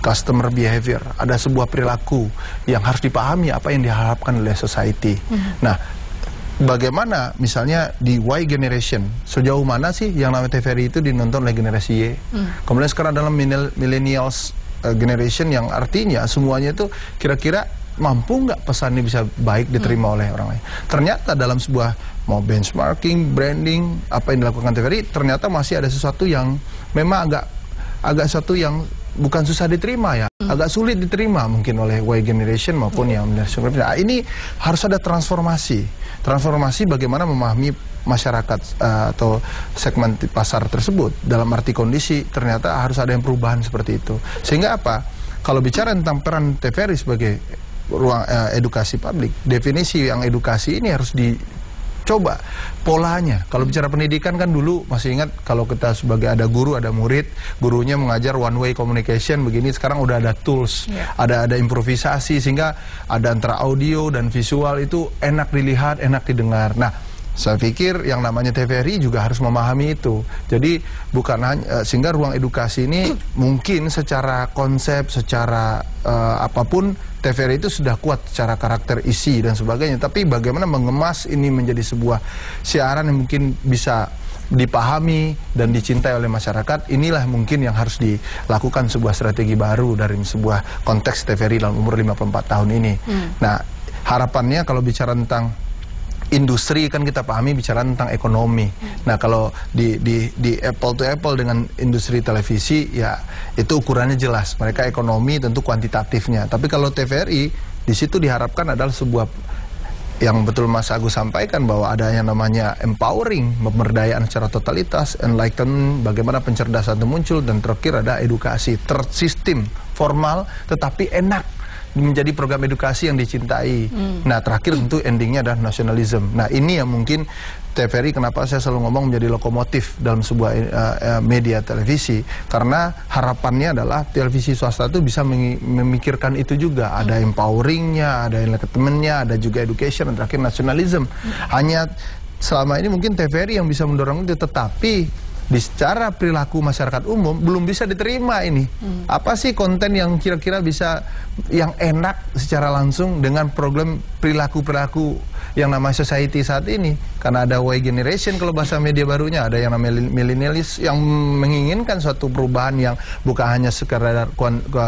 customer behavior. Ada sebuah perilaku yang harus dipahami apa yang diharapkan oleh society. Nah, bagaimana misalnya di Y generation, sejauh mana sih yang namanya TVRI itu dinonton oleh generasi Y? Kemudian sekarang dalam millennials generation, yang artinya semuanya itu kira-kira mampu nggak pesan ini bisa baik diterima oleh orang lain. Ternyata dalam sebuah mau benchmarking, branding, apa yang dilakukan TVRI, ternyata masih ada sesuatu yang memang agak sesuatu yang bukan susah diterima ya, agak sulit diterima mungkin oleh Y generation maupun yang generation. Nah, ini harus ada transformasi bagaimana memahami masyarakat atau segmen pasar tersebut. Dalam arti kondisi ternyata harus ada yang perubahan seperti itu. Sehingga apa? Kalau bicara tentang peran TVRI sebagai ruang edukasi publik, definisi yang edukasi ini harus dicoba polanya. Kalau bicara pendidikan kan dulu masih ingat kalau kita sebagai ada guru, ada murid, gurunya mengajar one way communication begini, sekarang udah ada tools, ada improvisasi sehingga ada antara audio dan visual itu enak dilihat, enak didengar. Nah, saya pikir yang namanya TVRI juga harus memahami itu. Jadi bukan hanya sehingga ruang edukasi ini mungkin secara konsep, secara apapun TVRI itu sudah kuat secara karakter isi dan sebagainya. Tapi bagaimana mengemas ini menjadi sebuah siaran yang mungkin bisa dipahami dan dicintai oleh masyarakat, inilah mungkin yang harus dilakukan sebuah strategi baru dari sebuah konteks TVRI dalam umur 54 tahun ini. Nah, harapannya kalau bicara tentang industri kan kita pahami bicara tentang ekonomi. Nah, kalau di apple to apple dengan industri televisi ya itu ukurannya jelas. Mereka ekonomi tentu kuantitatifnya. Tapi kalau TVRI di situ diharapkan adalah sebuah yang betul Mas Agus sampaikan bahwa ada yang namanya empowering, pemberdayaan secara totalitas, enlightenment, bagaimana pencerdasan itu muncul, dan terakhir ada edukasi tersistem, formal tetapi enak, menjadi program edukasi yang dicintai. Nah, terakhir tentu endingnya adalah nasionalisme. Nah, ini yang mungkin TVRI, kenapa saya selalu ngomong menjadi lokomotif dalam sebuah media televisi, karena harapannya adalah televisi swasta itu bisa memikirkan itu juga. Ada empoweringnya, ada enlightenmentnya, ada juga education, dan terakhir nasionalisme. Hanya selama ini mungkin TVRI yang bisa mendorong itu, tetapi di secara perilaku masyarakat umum belum bisa diterima ini. Apa sih konten yang kira-kira bisa yang enak secara langsung dengan program perilaku-perilaku yang namanya society saat ini? Karena ada Y generation kalau bahasa media barunya, ada yang namanya millennials yang menginginkan suatu perubahan yang bukan hanya sekadar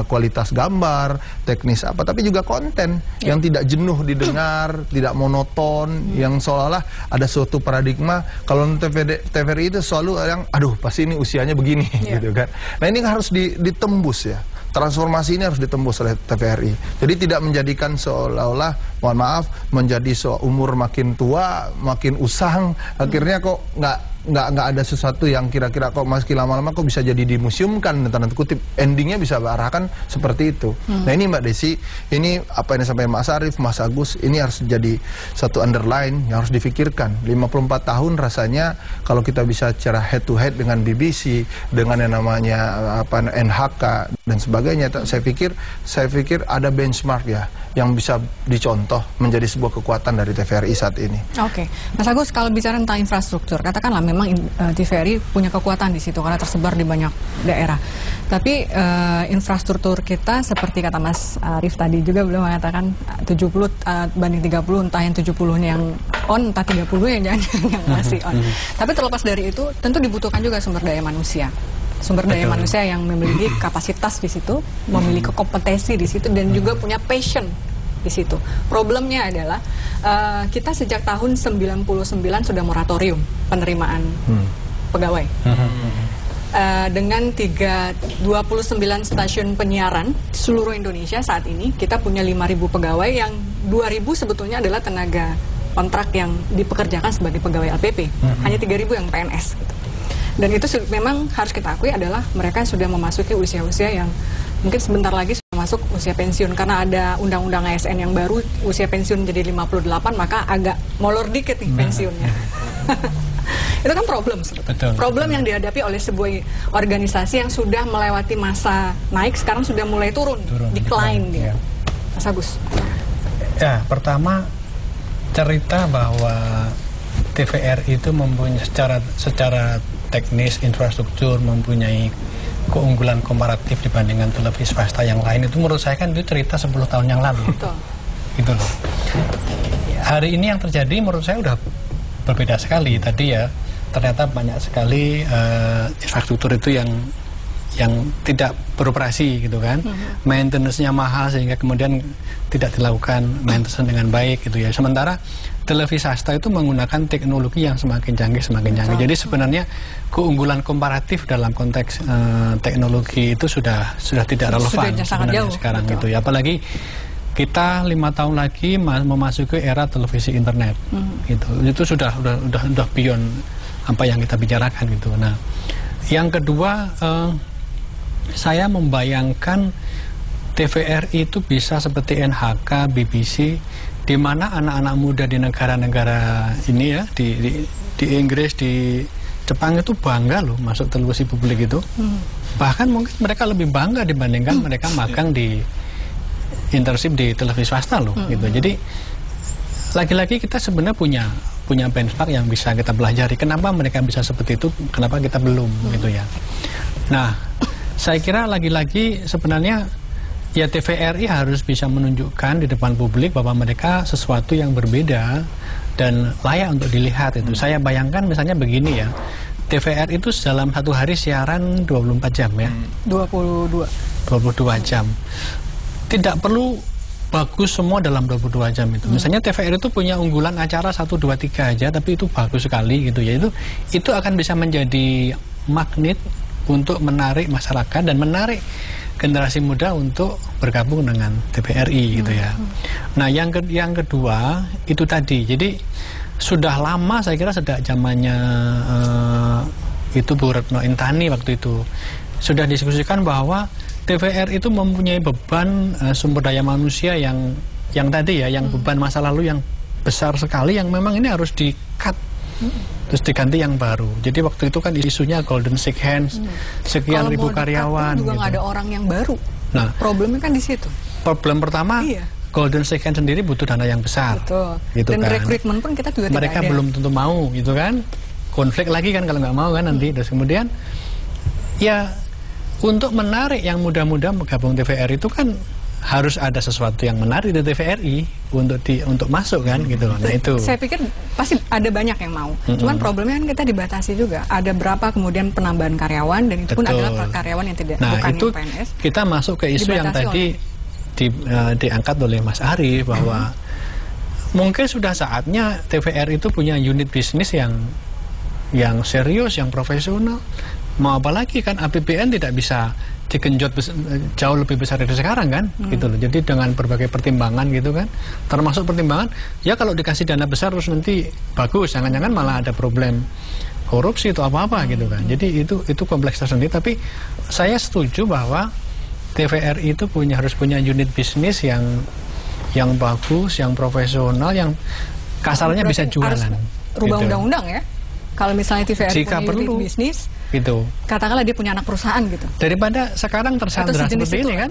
kualitas gambar, teknis apa, tapi juga konten yang tidak jenuh didengar, tidak monoton, yang seolah-olah ada suatu paradigma kalau TVRI itu selalu yang aduh pasti ini usianya begini gitu kan. Nah, ini harus ditembus ya. Transformasi ini harus ditembus oleh TVRI. Jadi tidak menjadikan seolah-olah, mohon maaf, menjadi umur makin tua, makin usang, akhirnya kok nggak ada sesuatu yang kira-kira kok meski lama-lama kok bisa jadi dimuseumkan, tanda kutip, endingnya bisa bahkan seperti itu. Nah, ini Mbak Desi, ini apa yang disampaikan Mas Arief, Mas Agus, ini harus jadi satu underline yang harus difikirkan. 54 tahun rasanya kalau kita bisa secara head to head dengan BBC, dengan yang namanya NHK dan sebagainya, saya pikir ada benchmark ya yang bisa dicontoh menjadi sebuah kekuatan dari TVRI saat ini. Oke, Mas Agus, kalau bicara tentang infrastruktur, katakanlah memang TVRI punya kekuatan di situ karena tersebar di banyak daerah. Tapi infrastruktur kita seperti kata Mas Arief tadi juga belum mengatakan 70 banding 30, entah yang 70-nya yang on, entah 30 yang masih on. Tapi terlepas dari itu, tentu dibutuhkan juga sumber daya manusia. Sumber daya manusia yang memiliki kapasitas di situ, memiliki kompetensi di situ, dan juga punya passion di situ. Problemnya adalah kita sejak tahun 99 sudah moratorium penerimaan pegawai. Dengan 29 stasiun penyiaran seluruh Indonesia saat ini, kita punya 5.000 pegawai, yang 2.000 sebetulnya adalah tenaga kontrak yang dipekerjakan sebagai pegawai LPP. Hanya 3.000 yang PNS gitu. Dan itu memang harus kita akui adalah mereka sudah memasuki usia-usia yang mungkin sebentar lagi sudah masuk usia pensiun. Karena ada undang-undang ASN yang baru, usia pensiun jadi 58, maka agak molor dikit nih pensiunnya. Itu kan problem sebetulnya. Problem yang dihadapi oleh sebuah organisasi yang sudah melewati masa naik, sekarang sudah mulai turun decline dia. Mas Agus. Ya, pertama cerita bahwa TVRI itu mempunyai secara teknis, infrastruktur, mempunyai keunggulan komparatif dibandingkan televisi swasta yang lain, itu menurut saya kan itu cerita 10 tahun yang lalu. Gitu loh. Hari ini yang terjadi menurut saya udah berbeda sekali. Tadi ya ternyata banyak sekali infrastruktur itu yang tidak beroperasi gitu kan. Maintenance-nya mahal sehingga kemudian tidak dilakukan maintenance dengan baik gitu ya. Sementara televisi swasta itu menggunakan teknologi yang semakin canggih. Jadi sebenarnya keunggulan komparatif dalam konteks teknologi itu sudah tidak relevan sebenarnya sekarang gitu ya. Apalagi kita 5 tahun lagi memasuki era televisi internet, gitu. Itu sudah beyond apa yang kita bicarakan gitu. Nah, yang kedua, saya membayangkan TVRI itu bisa seperti NHK, BBC, di mana anak-anak muda di negara-negara ini ya, di Inggris, di Jepang itu bangga loh masuk televisi publik itu. Bahkan mungkin mereka lebih bangga dibandingkan mereka magang di internship di televisi swasta loh, gitu. Jadi lagi-lagi kita sebenarnya punya benchmark yang bisa kita pelajari. Kenapa mereka bisa seperti itu? Kenapa kita belum, gitu ya? Nah, saya kira lagi-lagi sebenarnya ya TVRI harus bisa menunjukkan di depan publik bahwa mereka sesuatu yang berbeda dan layak untuk dilihat itu. Saya bayangkan misalnya begini ya, TVRI itu dalam satu hari siaran 24 jam ya. 22 jam. Tidak perlu bagus semua dalam 22 jam itu. Misalnya TVRI itu punya unggulan acara 1, 2, 3 aja, tapi itu bagus sekali gitu ya. Itu akan bisa menjadi magnet untuk menarik masyarakat dan menarik generasi muda untuk bergabung dengan TVRI gitu ya. Nah, yang kedua itu tadi. Jadi sudah lama saya kira sejak zamannya itu Bu Retno Intani waktu itu sudah diskusikan bahwa TVRI itu mempunyai beban sumber daya manusia yang tadi ya, yang beban masa lalu yang besar sekali yang memang ini harus di-cut. Terus diganti yang baru. Jadi waktu itu kan isunya Golden Shake Hands, sekian ribu karyawan. Kalau mau juga nggak ada orang yang baru. Nah, problemnya kan di situ. Problem pertama, Golden Shake Hands sendiri butuh dana yang besar. Betul. Gitu. Dan kan. rekrutmen pun kita juga mereka tidak ada. Belum tentu mau, gitu kan? Konflik lagi kan kalau nggak mau kan nanti. Terus kemudian, ya untuk menarik yang muda-muda bergabung TVRI itu kan harus ada sesuatu yang menarik di TVRI untuk masuk kan gitu. Nah itu. Saya pikir pasti ada banyak yang mau. Cuman problemnya kan kita dibatasi juga. Ada berapa kemudian penambahan karyawan dan itu pun adalah karyawan yang tidak bukan itu yang PNS. Kita masuk ke isu yang tadi diangkat oleh Mas Ari bahwa mungkin sudah saatnya TVRI itu punya unit bisnis yang serius, yang profesional. Mau apa lagi kan APBN tidak bisa digenjot jauh lebih besar dari sekarang kan gitu loh. Jadi dengan berbagai pertimbangan gitu kan, termasuk pertimbangan ya kalau dikasih dana besar terus nanti bagus, jangan-jangan malah ada problem korupsi atau apa-apa gitu kan. Jadi itu kompleks tersendiri. Tapi saya setuju bahwa TVRI itu harus punya unit bisnis yang bagus, yang profesional, yang kasarnya bisa jualan. Rubah undang-undang ya. Kalau misalnya TVRI jika punya perlu, unit bisnis, gitu. Katakanlah dia punya anak perusahaan gitu. Daripada sekarang tersandra seperti ini kan,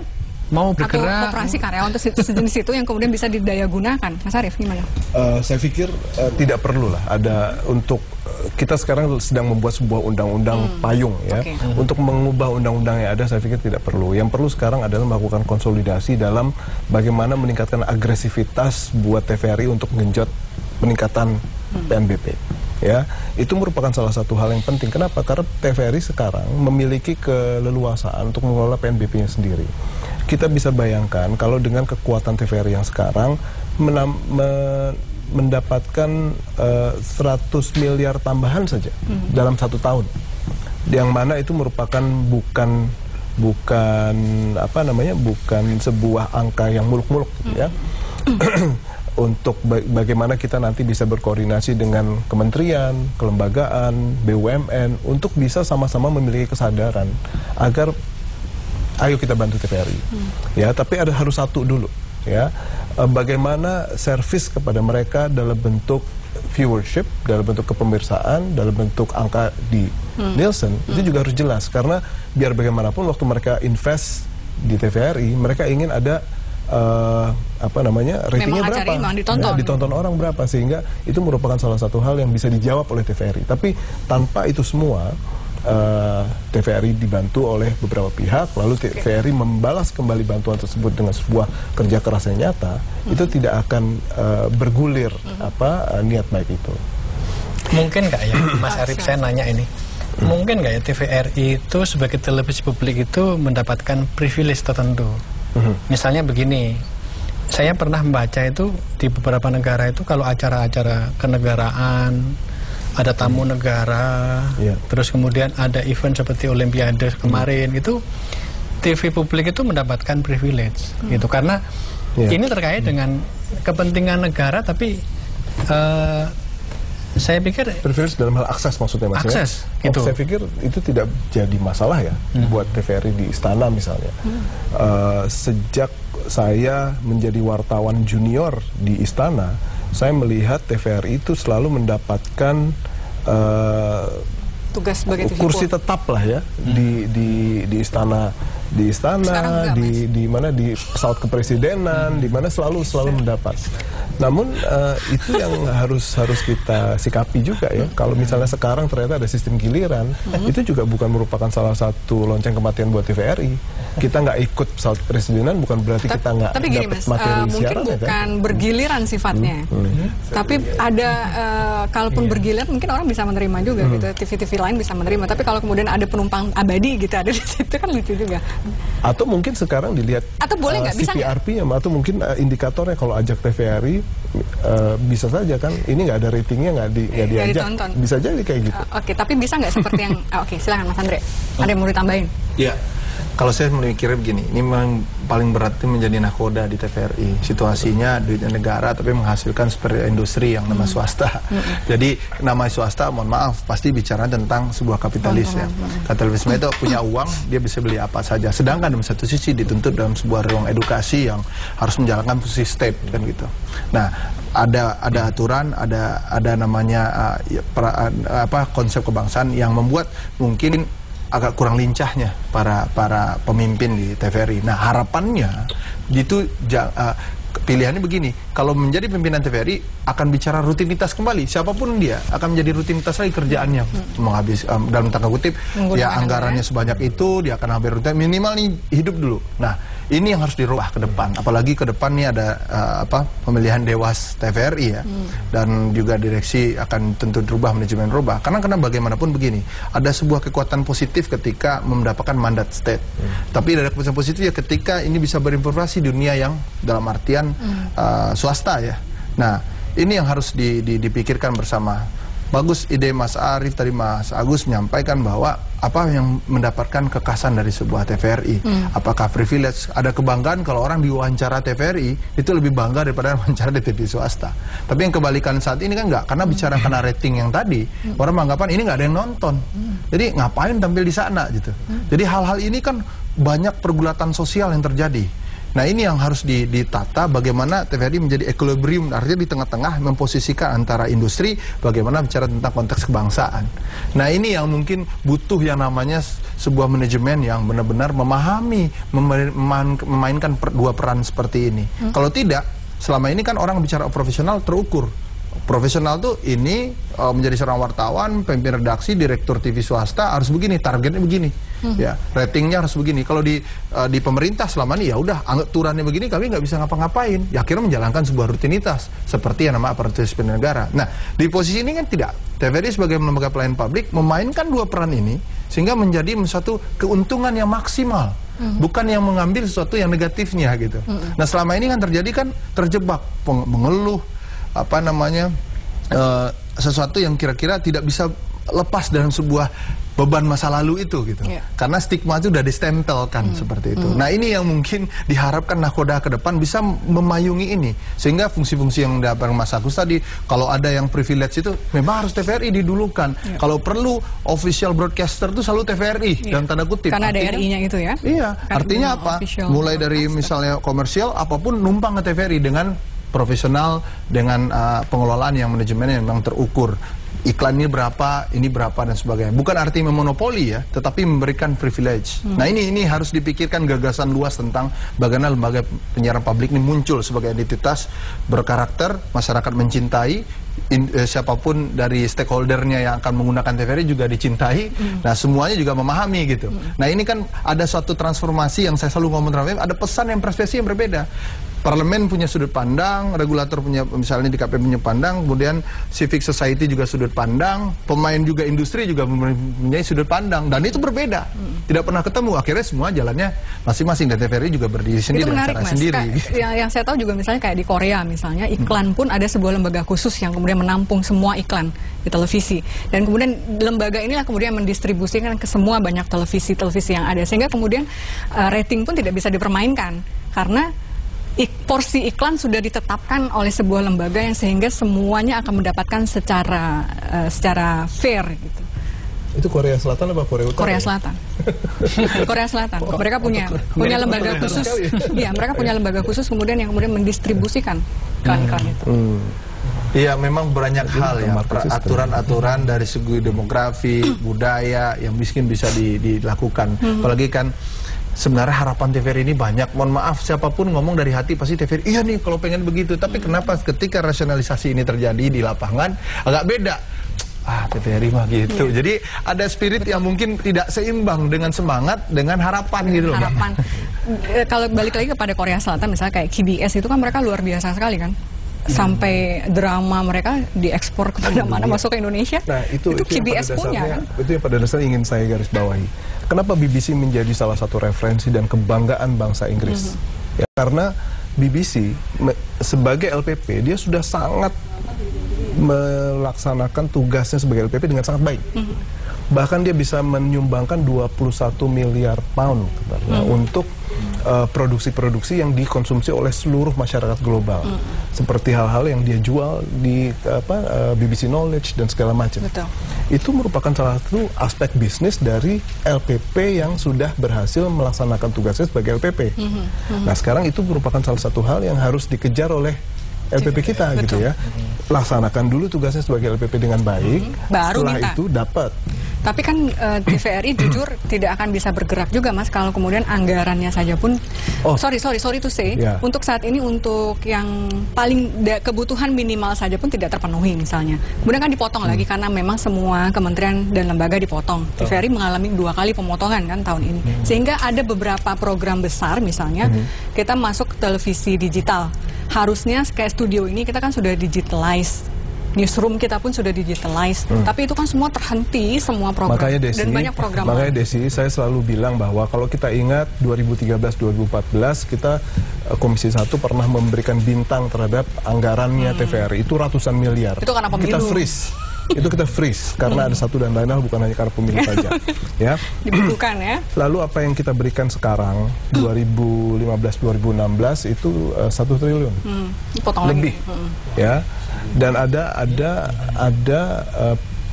mau bergerak. Atau koperasi karyawan sejenis itu yang kemudian bisa didaya gunakan. Mas Arief gimana? Saya pikir tidak perlu lah ada untuk kita sekarang sedang membuat sebuah undang-undang payung ya. Untuk mengubah undang-undang yang ada saya pikir tidak perlu. Yang perlu sekarang adalah melakukan konsolidasi dalam bagaimana meningkatkan agresivitas buat TVRI untuk mengenjot peningkatan PNBP. Ya, itu merupakan salah satu hal yang penting. Kenapa? Karena TVRI sekarang memiliki keleluasaan untuk mengelola PNBP-nya sendiri. Kita bisa bayangkan kalau dengan kekuatan TVRI yang sekarang mendapatkan 100 miliar tambahan saja dalam 1 tahun, yang mana itu merupakan bukan sebuah angka yang muluk-muluk, ya. Untuk bagaimana kita nanti bisa berkoordinasi dengan kementerian, kelembagaan, BUMN untuk bisa sama-sama memiliki kesadaran agar ayo kita bantu TVRI. Ya, tapi harus satu dulu, ya. Bagaimana servis kepada mereka dalam bentuk viewership, dalam bentuk kepemirsaan, dalam bentuk angka di Nielsen, itu juga harus jelas karena biar bagaimanapun waktu mereka invest di TVRI, mereka ingin ada ratingnya berapa, ditonton orang berapa, sehingga itu merupakan salah satu hal yang bisa dijawab oleh TVRI. Tapi tanpa itu semua, TVRI dibantu oleh beberapa pihak, lalu TVRI membalas kembali bantuan tersebut dengan sebuah kerja keras yang nyata, itu tidak akan bergulir niat baik itu. Mungkin nggak ya, Mas Arief, saya nanya ini, mungkin nggak ya TVRI itu sebagai televisi publik itu mendapatkan privilege tertentu? Misalnya begini, saya pernah membaca itu di beberapa negara itu kalau acara-acara kenegaraan, ada tamu negara, terus kemudian ada event seperti Olimpiade kemarin, itu TV publik itu mendapatkan privilege gitu, karena ini terkait dengan kepentingan negara, tapi saya pikir privilege dalam hal akses maksudnya Mas, akses ya? gitu. Saya pikir itu tidak jadi masalah ya buat TVRI di istana misalnya. Sejak saya menjadi wartawan junior di istana, saya melihat TVRI itu selalu mendapatkan tugas sebagai kursi tetap lah ya di istana, di mana di pesawat kepresidenan, di mana selalu mendapat. Namun itu yang harus kita sikapi juga ya. Kalau misalnya sekarang ternyata ada sistem giliran, itu juga bukan merupakan salah satu lonceng kematian buat TVRI. Kita nggak ikut pesawat kepresidenan bukan berarti kita nggak dapat materi mungkin siaran, bukan kan? bergiliran sifatnya, tapi ada kalaupun bergiliran mungkin orang bisa menerima juga gitu, TV-TV lain bisa menerima. Tapi kalau kemudian ada penumpang abadi gitu ada di situ kan lucu juga. Atau mungkin sekarang dilihat atau boleh nggak bisa CPRP-nya, atau mungkin indikatornya kalau ajak TVRI bisa saja kan, ini nggak ada ratingnya, nggak diajak, bisa jadi kayak gitu. Oke, tapi bisa nggak seperti yang oke, silakan Mas Andre, ada yang mau ditambahin? Ya, kalau saya memikirnya begini, ini memang paling berat itu menjadi nakoda di TVRI. Situasinya duitnya negara tapi menghasilkan seperti industri yang nama swasta. Jadi nama swasta, mohon maaf, pasti bicara tentang sebuah kapitalis ya. Kapitalisme itu punya uang, dia bisa beli apa saja. Sedangkan di satu sisi dituntut dalam sebuah ruang edukasi yang harus menjalankan fungsi state kan gitu. Nah, ada aturan, ada namanya konsep kebangsaan yang membuat mungkin agak kurang lincahnya para pemimpin di TVRI. Nah, harapannya itu pilihannya begini, kalau menjadi pimpinan TVRI akan bicara rutinitas kembali, siapapun dia akan menjadi rutinitas lagi kerjaannya, dalam tanda kutip ya anggarannya sebanyak itu, dia akan hampir rutin, minimal nih hidup dulu. Nah, ini yang harus dirubah ke depan, apalagi ke depan nih ada pemilihan Dewas TVRI ya, dan juga direksi akan tentu dirubah, manajemen rubah, karena bagaimanapun begini, ada sebuah kekuatan positif ketika mendapatkan mandat state, tapi ada kekuatan positif ya ketika ini bisa berinformasi di dunia yang dalam artian swasta ya. Nah, ini yang harus dipikirkan bersama. Bagus ide Mas Arief tadi, Mas Agus menyampaikan bahwa apa yang mendapatkan kekasan dari sebuah TVRI, apakah privilege, ada kebanggaan kalau orang diwawancara TVRI itu lebih bangga daripada wawancara di TV swasta. Tapi yang kebalikan saat ini kan enggak, karena bicara kena rating yang tadi, orang menganggapan ini nggak ada yang nonton, jadi ngapain tampil di sana gitu. Jadi hal-hal ini kan banyak pergulatan sosial yang terjadi. Nah, ini yang harus ditata bagaimana TVRI menjadi equilibrium, artinya di tengah-tengah memposisikan antara industri, bagaimana bicara tentang konteks kebangsaan. Nah, ini yang mungkin butuh yang namanya sebuah manajemen yang benar-benar memahami, memainkan dua peran seperti ini. Kalau tidak, selama ini kan orang bicara profesional terukur. Profesional tuh ini menjadi seorang wartawan, pemimpin redaksi, direktur TV swasta harus begini, targetnya begini, ya ratingnya harus begini. Kalau di pemerintah selama ini ya udah aturannya begini, kami nggak bisa ngapa-ngapain. Ya akhirnya menjalankan sebuah rutinitas seperti yang nama aparatur sipil negara. Nah, di posisi ini kan tidak. TVRI sebagai lembaga pelayanan publik memainkan dua peran ini sehingga menjadi satu keuntungan yang maksimal. Bukan yang mengambil sesuatu yang negatifnya gitu. Nah, selama ini kan terjebak mengeluh sesuatu yang kira-kira tidak bisa lepas dalam sebuah beban masa lalu itu gitu. Karena stigma itu udah distempelkan seperti itu. Nah, ini yang mungkin diharapkan nakoda ke depan bisa memayungi ini, sehingga fungsi-fungsi yang dapat Mas Agus tadi, kalau ada yang privilege itu memang harus TVRI didulukan. Kalau perlu official broadcaster itu selalu TVRI dalam tanda kutip. Karena ada RI-nya itu ya. Iya, artinya apa? Mulai dari misalnya komersial apapun numpang ke TVRI dengan profesional, dengan pengelolaan yang manajemennya memang terukur. Iklan ini berapa dan sebagainya. Bukan arti memonopoli ya, tetapi memberikan privilege. Nah, ini harus dipikirkan gagasan luas tentang bagaimana lembaga penyiaran publik ini muncul sebagai entitas berkarakter, masyarakat mencintai, siapapun dari stakeholdernya yang akan menggunakan TVRI juga dicintai. Nah, semuanya juga memahami gitu. Nah, ini kan ada suatu transformasi yang saya selalu ngomong, ada pesan yang persepsi yang berbeda. parlemen punya sudut pandang, regulator punya, misalnya di KPP punya pandang, kemudian civic society juga sudut pandang, pemain juga, industri juga mempunyai sudut pandang, dan itu berbeda, tidak pernah ketemu. Akhirnya semua jalannya masing-masing, dan TVRI juga berdiri sendiri dengan cara sendiri. Yang saya tahu juga misalnya kayak di Korea misalnya, iklan pun ada sebuah lembaga khusus yang kemudian menampung semua iklan di televisi, dan kemudian lembaga inilah kemudian mendistribusikan ke semua banyak televisi yang ada, sehingga kemudian rating pun tidak bisa dipermainkan karena porsi iklan sudah ditetapkan oleh sebuah lembaga yang sehingga semuanya akan mendapatkan secara fair gitu. Itu Korea Selatan apa Korea Utara? Korea Selatan. Korea Selatan. Mereka punya lembaga khusus. Iya, mereka punya lembaga khusus kemudian yang kemudian mendistribusikan iklan-iklan itu. Iya, memang banyak hal ya, aturan-aturan dari segi demografi, budaya yang miskin bisa dilakukan. Apalagi kan sebenarnya harapan TVRI ini banyak. Mohon maaf, siapapun ngomong dari hati pasti TVRI, iya nih kalau pengen begitu. Tapi kenapa ketika rasionalisasi ini terjadi di lapangan agak beda? TVRI mah gitu. Jadi ada spirit yang mungkin tidak seimbang dengan semangat, dengan harapan gitu loh. Harapan. Kalau balik lagi kepada Korea Selatan misalnya kayak KBS itu kan mereka luar biasa sekali kan. Sampai drama mereka diekspor kemana-mana masuk ke Indonesia. Nah, itu KBS punya kan? Itu yang pada dasarnya ingin saya garis bawahi. Kenapa BBC menjadi salah satu referensi dan kebanggaan bangsa Inggris? Ya, karena BBC sebagai LPP dia sudah sangat melaksanakan tugasnya sebagai LPP dengan sangat baik. Bahkan dia bisa menyumbangkan 21 miliar pound untuk produksi-produksi yang dikonsumsi oleh seluruh masyarakat global, seperti hal-hal yang dia jual di BBC Knowledge dan segala macam. Itu merupakan salah satu aspek bisnis dari LPP yang sudah berhasil melaksanakan tugasnya sebagai LPP. Nah, sekarang itu merupakan salah satu hal yang harus dikejar oleh LPP kita gitu ya. Laksanakan dulu tugasnya sebagai LPP dengan baik, baru setelah minta. itu dapat. Tapi kan TVRI jujur tidak akan bisa bergerak juga Mas kalau kemudian anggarannya saja pun sorry to say, untuk saat ini untuk yang paling kebutuhan minimal saja pun tidak terpenuhi misalnya. Kemudian kan dipotong lagi karena memang semua kementerian dan lembaga dipotong. TVRI mengalami 2 kali pemotongan kan tahun ini. Sehingga ada beberapa program besar misalnya kita masuk televisi digital. Harusnya kayak studio ini kita kan sudah digitalize. Newsroom kita pun sudah digitalize, tapi itu kan semua terhenti, semua program. Makanya Desi, dan banyak program. Makanya Desi, saya selalu bilang bahwa kalau kita ingat 2013-2014 kita Komisi 1 pernah memberikan bintang terhadap anggarannya TVRI itu ratusan miliar. Itu karena pemilu. Kita freeze. Itu kita freeze karena ada satu dan lain hal, bukan hanya karena pemilu saja. Ya. Dibutuhkan ya. Lalu apa yang kita berikan sekarang 2015-2016 itu 1 triliun lebih. Ya. Dan ada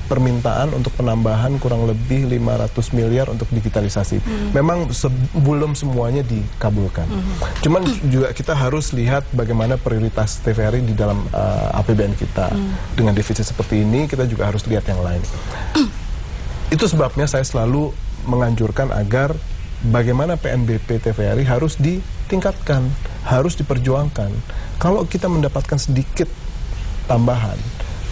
permintaan untuk penambahan kurang lebih 500 miliar untuk digitalisasi. Memang belum semuanya dikabulkan. Cuman juga kita harus lihat bagaimana prioritas TVRI di dalam APBN kita. Dengan defisit seperti ini, kita juga harus lihat yang lain. Itu sebabnya saya selalu menganjurkan agar bagaimana PNBP TVRI harus ditingkatkan, harus diperjuangkan. Kalau kita mendapatkan sedikit tambahan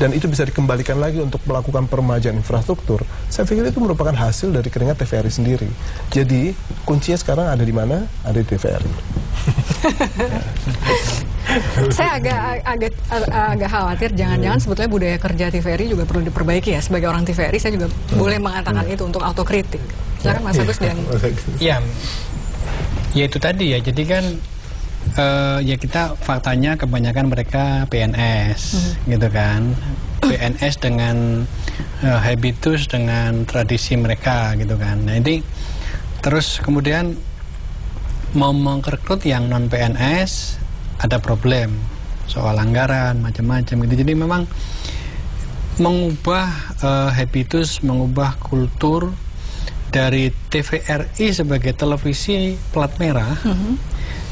dan itu bisa dikembalikan lagi untuk melakukan peremajaan infrastruktur, saya pikir itu merupakan hasil dari keringat TVRI sendiri. Jadi kuncinya sekarang ada di mana? Ada di TVRI. Saya agak khawatir jangan-jangan sebetulnya budaya kerja TVRI juga perlu diperbaiki ya. Sebagai orang TVRI saya juga boleh mengatakan itu untuk autokritik. Silakan Mas Agus dan ya itu tadi ya. Jadi kan ya kita faktanya kebanyakan mereka PNS gitu kan. PNS dengan habitus, dengan tradisi mereka gitu kan. Nah ini terus kemudian mau mengrekrut yang non PNS ada problem soal anggaran macam-macam gitu. Jadi memang mengubah habitus, mengubah kultur dari TVRI sebagai televisi plat merah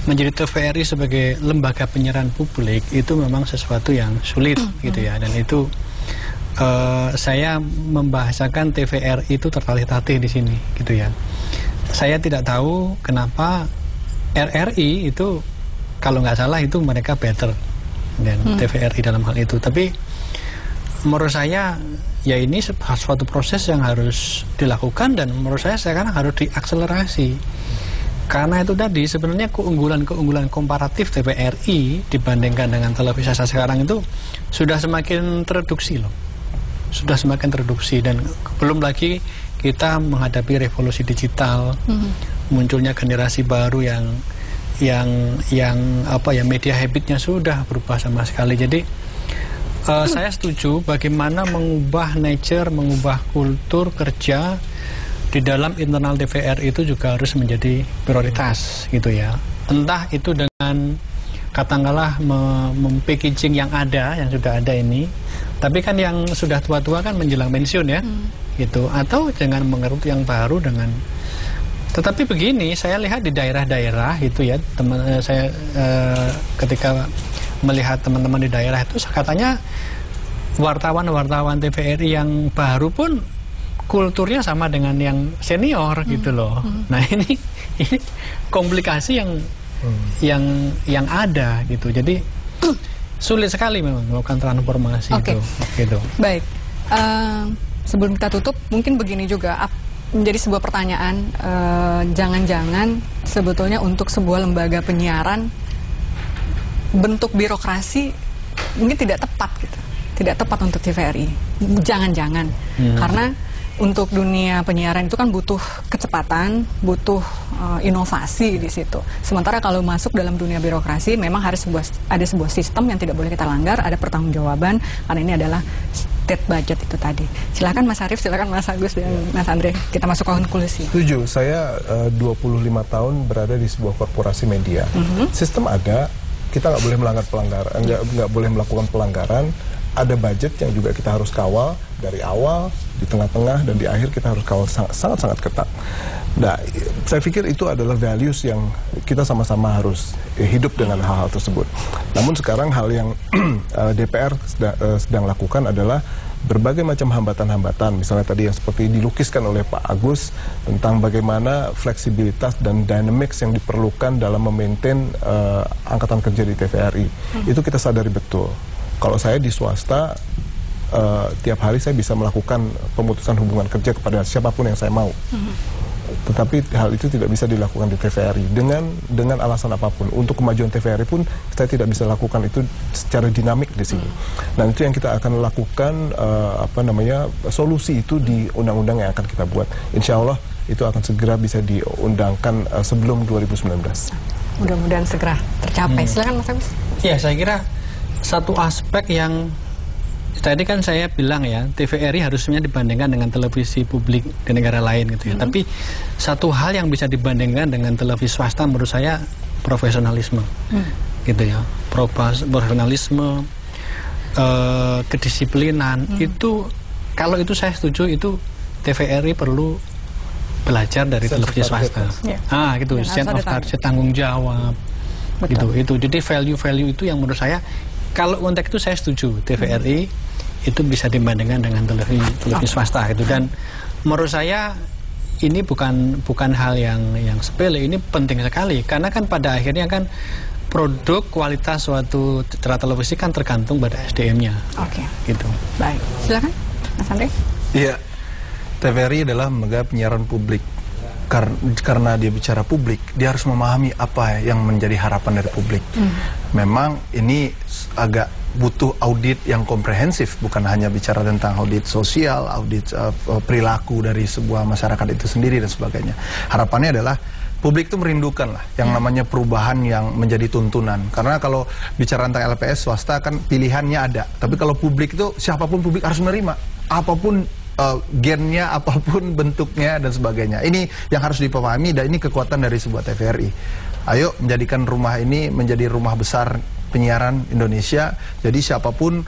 menjadi TVRI sebagai lembaga penyiaran publik itu memang sesuatu yang sulit gitu ya. Dan itu saya membahasakan TVRI itu tertatih-tatih di sini gitu ya. Saya tidak tahu kenapa RRI itu kalau nggak salah itu mereka better dan TVRI dalam hal itu. Tapi menurut saya ya ini suatu proses yang harus dilakukan dan menurut saya sekarang harus diakselerasi. Karena itu tadi sebenarnya keunggulan komparatif TVRI dibandingkan dengan televisi swasta sekarang itu sudah semakin tereduksi loh. Sudah semakin tereduksi, dan belum lagi kita menghadapi revolusi digital, munculnya generasi baru yang media habitnya sudah berubah sama sekali. Jadi saya setuju bagaimana mengubah nature, mengubah kultur kerja di dalam internal TVRI itu juga harus menjadi prioritas gitu ya. Entah itu dengan katakanlah mem-packaging yang sudah ada ini, tapi kan yang sudah tua-tua kan menjelang pensiun ya, gitu. Atau dengan mengerut yang baru dengan. Tetapi begini, saya lihat di daerah-daerah itu ya, saya ketika melihat teman-teman di daerah itu katanya wartawan-wartawan TVRI yang baru pun kulturnya sama dengan yang senior gitu loh. Nah ini komplikasi yang ada gitu. Jadi sulit sekali memang melakukan transformasi itu. Gitu. Baik. Sebelum kita tutup, mungkin begini juga menjadi sebuah pertanyaan. Jangan-jangan sebetulnya untuk sebuah lembaga penyiaran bentuk birokrasi mungkin tidak tepat gitu. Tidak tepat untuk TVRI. Jangan-jangan karena untuk dunia penyiaran itu kan butuh kecepatan, butuh inovasi di situ. Sementara kalau masuk dalam dunia birokrasi, memang harus ada sebuah sistem yang tidak boleh kita langgar, ada pertanggungjawaban, karena ini adalah state budget itu tadi. Silakan Mas Arief, silakan Mas Agus dan Mas Andre, kita masuk ke konklusi. Setuju, saya 25 tahun berada di sebuah korporasi media. Sistem ada, kita nggak boleh nggak boleh melakukan pelanggaran. Ada budget yang juga kita harus kawal dari awal, di tengah-tengah, dan di akhir kita harus kawal sangat-sangat ketat. Nah, saya pikir itu adalah values yang kita sama-sama harus hidup dengan hal-hal tersebut. Namun sekarang hal yang DPR sedang lakukan adalah berbagai macam hambatan-hambatan, misalnya tadi yang seperti dilukiskan oleh Pak Agus tentang bagaimana fleksibilitas dan dynamics yang diperlukan dalam memaintain angkatan kerja di TVRI. Itu kita sadari betul. Kalau saya di swasta, tiap hari saya bisa melakukan pemutusan hubungan kerja kepada siapapun yang saya mau. Tetapi hal itu tidak bisa dilakukan di TVRI dengan alasan apapun. Untuk kemajuan TVRI pun saya tidak bisa lakukan itu secara dinamik di sini. Dan itu yang kita akan lakukan solusi itu di undang-undang yang akan kita buat. Insya Allah itu akan segera bisa diundangkan sebelum 2019. Mudah-mudahan segera tercapai. Silakan Mas Agus. Ya, saya kira satu aspek yang tadi kan saya bilang ya, TVRI harusnya dibandingkan dengan televisi publik di negara lain gitu ya. Tapi satu hal yang bisa dibandingkan dengan televisi swasta menurut saya profesionalisme, gitu ya. Profesionalisme, kedisiplinan itu, kalau itu saya setuju, itu TVRI perlu belajar dari televisi swasta. Gitu, sense of target, tanggung jawab. Gitu. Jadi value-value itu yang menurut saya, kalau konteks itu saya setuju, TVRI itu bisa dibandingkan dengan televisi swasta gitu. Dan menurut saya ini bukan hal yang sepele, ini penting sekali, karena kan pada akhirnya kan produk kualitas suatu acara televisi kan tergantung pada SDM-nya. Gitu. Baik, silakan Mas Andre. Iya, TVRI adalah lembaga penyiaran publik. Karena dia bicara publik, dia harus memahami apa yang menjadi harapan dari publik. Memang ini agak butuh audit yang komprehensif, bukan hanya bicara tentang audit sosial, audit perilaku dari sebuah masyarakat itu sendiri dan sebagainya. Harapannya adalah publik itu merindukan lah yang namanya perubahan yang menjadi tuntunan. Karena kalau bicara tentang LPS swasta kan pilihannya ada, tapi kalau publik itu siapapun publik harus menerima apapun gennya, apapun bentuknya dan sebagainya. Ini yang harus dipahami, dan ini kekuatan dari sebuah TVRI. Ayo menjadikan rumah ini menjadi rumah besar penyiaran Indonesia. Jadi siapapun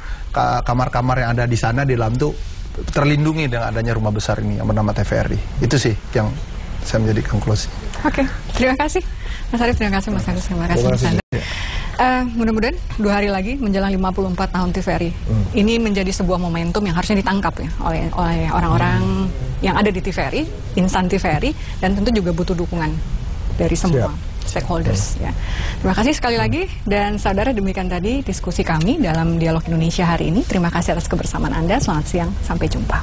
kamar-kamar yang ada di sana di dalam itu terlindungi dengan adanya rumah besar ini yang bernama TVRI. Itu sih yang saya menjadi konklusi. Oke, terima kasih Mas Arief, terima kasih Mas Agus, terima kasih Mas Andre. Mudah-mudahan 2 hari lagi menjelang 54 tahun TVRI. Ini menjadi sebuah momentum yang harusnya ditangkap ya oleh orang-orang yang ada di TVRI, insan TVRI, dan tentu juga butuh dukungan dari semua stakeholders. Ya. Terima kasih sekali lagi, dan saudara, demikian tadi diskusi kami dalam Dialog Indonesia hari ini. Terima kasih atas kebersamaan Anda. Selamat siang, sampai jumpa.